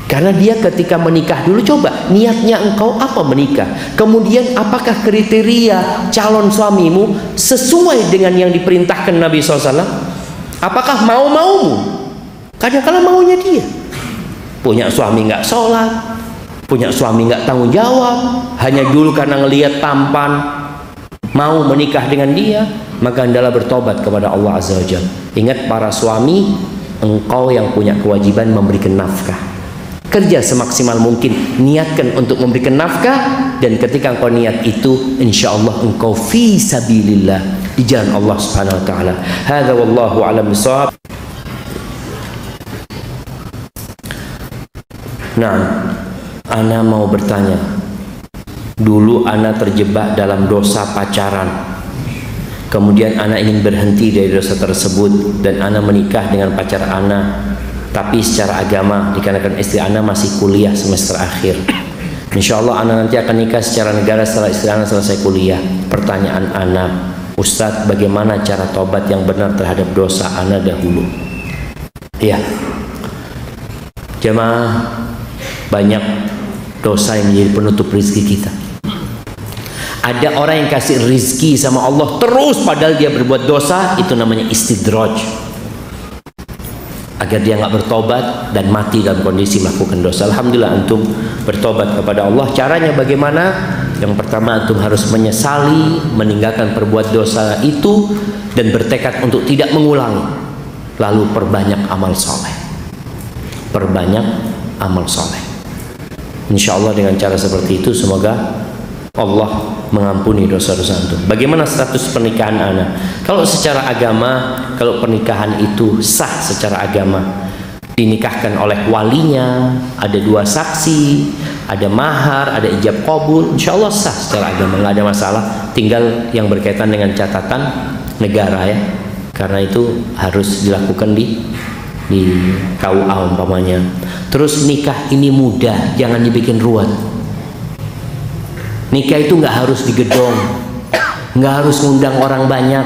Karena dia ketika menikah dulu, coba niatnya engkau apa menikah, kemudian apakah kriteria calon suamimu sesuai dengan yang diperintahkan Nabi SAW? Apakah mau-maumu? Kadang-kadang maunya dia punya suami nggak sholat, punya suami nggak tanggung jawab, hanya dulu karena ngelihat tampan mau menikah dengan dia. Maka hendaklah bertobat kepada Allah Azza wa Jalla. Ingat para suami, engkau yang punya kewajiban memberikan nafkah. Kerja semaksimal mungkin, niatkan untuk memberikan nafkah, dan ketika engkau niat itu, insya Allah engkau fi sabilillah, di jalan Allah Subhanahu wa taala. Hadza wallahu a'lam bishawab. Nah, ana mau bertanya. Dulu ana terjebak dalam dosa pacaran. Kemudian anak ingin berhenti dari dosa tersebut, dan anak menikah dengan pacar anak, tapi secara agama dikarenakan istri anak masih kuliah semester akhir. Insya Allah anak nanti akan nikah secara negara setelah istri anak selesai kuliah. Pertanyaan anak, Ustadz, bagaimana cara tobat yang benar terhadap dosa anak dahulu? Ya, jemaah, banyak dosa yang menjadi penutup rezeki kita. Ada orang yang kasih rizki sama Allah terus padahal dia berbuat dosa, itu namanya istidraj, agar dia nggak bertobat dan mati dalam kondisi melakukan dosa. Alhamdulillah antum bertobat kepada Allah. Caranya bagaimana? Yang pertama, antum harus menyesali, meninggalkan perbuat dosa itu, dan bertekad untuk tidak mengulangi. Lalu perbanyak amal soleh, perbanyak amal soleh. Insya Allah dengan cara seperti itu semoga Allah mengampuni dosa-dosa antum. Bagaimana status pernikahan anak? Kalau secara agama, kalau pernikahan itu sah secara agama, dinikahkan oleh walinya, ada 2 saksi, ada mahar, ada ijab qabul, insya Allah sah secara agama, nggak ada masalah. Tinggal yang berkaitan dengan catatan negara ya, karena itu harus dilakukan di di KUA umpamanya. Terus nikah ini mudah, jangan dibikin ruwet. Nikah itu nggak harus di gedung, nggak harus ngundang orang banyak.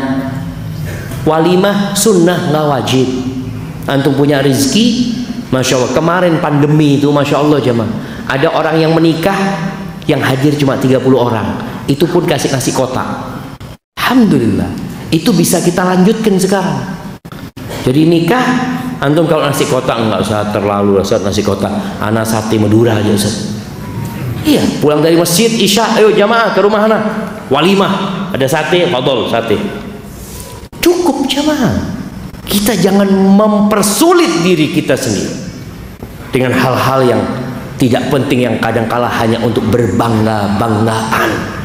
Walimah sunnah, nggak wajib. Antum punya rezeki, masya Allah. Kemarin pandemi itu, masya Allah jemaah, ada orang yang menikah yang hadir cuma 30 orang, itu pun kasih nasi kotak. Alhamdulillah, itu bisa kita lanjutkan sekarang. Jadi nikah, antum kalau nasi kotak nggak usah terlalu Ustaz, nasi kotak, ana sate Madura aja Ustaz. Iya, pulang dari masjid isya, ayo jamaah ke rumah ana, walimah, ada sate, fadol sate. Cukup jamaah. Kita jangan mempersulit diri kita sendiri dengan hal-hal yang tidak penting, yang kadang-kala hanya untuk berbangga-banggaan.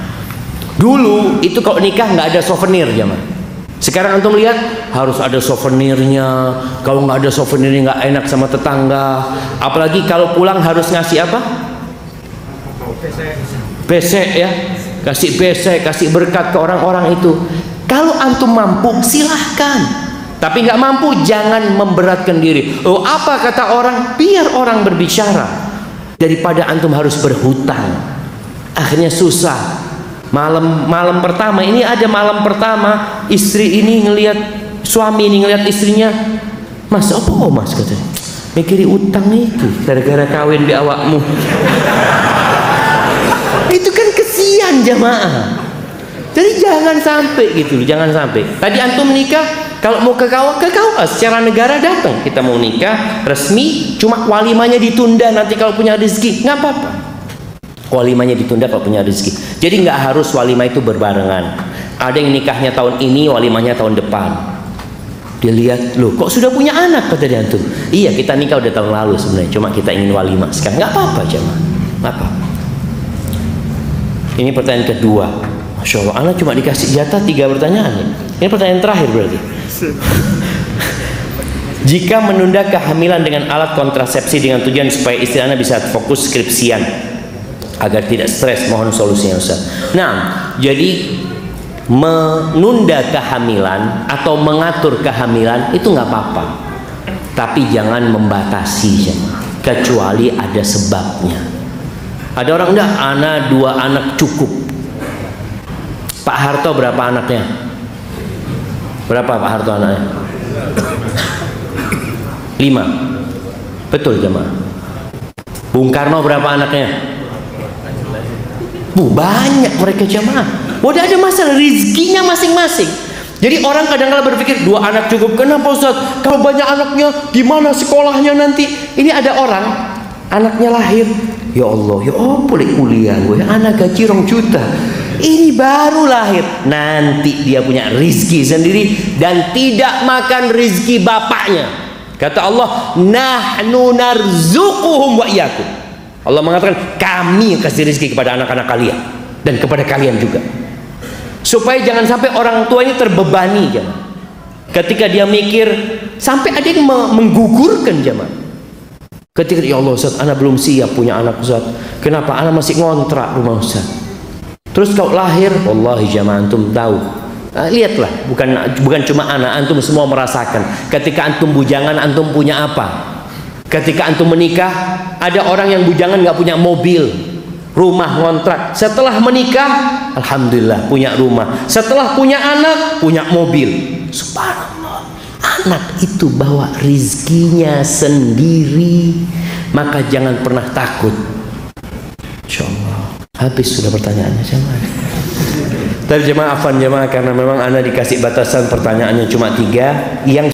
Dulu itu kalau nikah nggak ada souvenir jamaah. Sekarang antum lihat harus ada souvenirnya. Kalau nggak ada souvenirnya nggak enak sama tetangga. Apalagi kalau pulang harus ngasih apa? Besek ya. Kasih besek, kasih berkat ke orang-orang itu. Kalau antum mampu silahkan. Tapi nggak mampu jangan memberatkan diri. Oh apa kata orang? Biar orang berbicara. Daripada antum harus berhutang. Akhirnya susah. Malam pertama ini, ada malam pertama istri ini ngelihat suami ini ngelihat istrinya, mas apa mas katanya, mikiri utang itu gara-gara kawin di awakmu. Itu kan kesian jamaah. Jadi jangan sampai gitu, jangan sampai. Tadi antum nikah, kalau mau ke KUA secara negara datang, kita mau nikah resmi, cuma walimanya ditunda nanti kalau punya rezeki, nggak apa-apa. Walimanya ditunda kalau punya rezeki. Jadi nggak harus walimah itu berbarengan. Ada yang nikahnya tahun ini, walimahnya tahun depan. Dia lihat, loh kok sudah punya anak, kata dia antum. Iya, kita nikah udah tahun lalu sebenarnya, cuma kita ingin walimah sekarang. Nggak apa-apa jemaah, nggak apa. Ini pertanyaan kedua. Masya Allah, anak cuma dikasih jatah 3 pertanyaan ya. Ini pertanyaan terakhir berarti. Jika menunda kehamilan dengan alat kontrasepsi dengan tujuan supaya istri Anda bisa fokus skripsian agar tidak stres, mohon solusinya Ustaz. Nah, jadi menunda kehamilan atau mengatur kehamilan itu nggak apa-apa, tapi jangan membatasi kecuali ada sebabnya. Ada orang enggak, anak 2 anak cukup. Pak Harto berapa anaknya? Berapa Pak Harto anaknya? 5. Betul jemaah. Bung Karno berapa anaknya? Banyak mereka jemaah. Udah ada masalah rezekinya masing-masing. Jadi orang kadang-kadang berpikir 2 anak cukup. Kenapa Ustaz? Kalau banyak anaknya gimana sekolahnya nanti? Ini ada orang anaknya lahir, ya Allah, ya oh boleh kuliah gue, anak gaji 2 juta. Ini baru lahir, nanti dia punya rizki sendiri dan tidak makan rizki bapaknya. Kata Allah, nahnu narzuquhum wa iyyakum. Allah mengatakan, kami kasih rizki kepada anak-anak kalian dan kepada kalian juga. Supaya jangan sampai orang tua ini terbebani jemaah. Ketika dia mikir, sampai ada yang menggugurkan jemaah. Ketika ya Allah Ustaz, anak belum siap punya anak Ustaz. Kenapa? Anak masih ngontrak rumah Ustaz. Terus kau lahir, wallahi jamaah antum tahu. Lihatlah, bukan cuma anak, antum semua merasakan. Ketika antum bujangan, antum punya apa? Ketika antum menikah, ada orang yang bujangan nggak punya mobil, rumah ngontrak. Setelah menikah, alhamdulillah punya rumah. Setelah punya anak, punya mobil. Subhanallah. Anak itu bawa rizkinya sendiri, maka jangan pernah takut. Insyaallah. Habis sudah pertanyaannya jemaah. Dari jemaah afan jemaah, karena memang Anda dikasih batasan pertanyaannya cuma 3 yang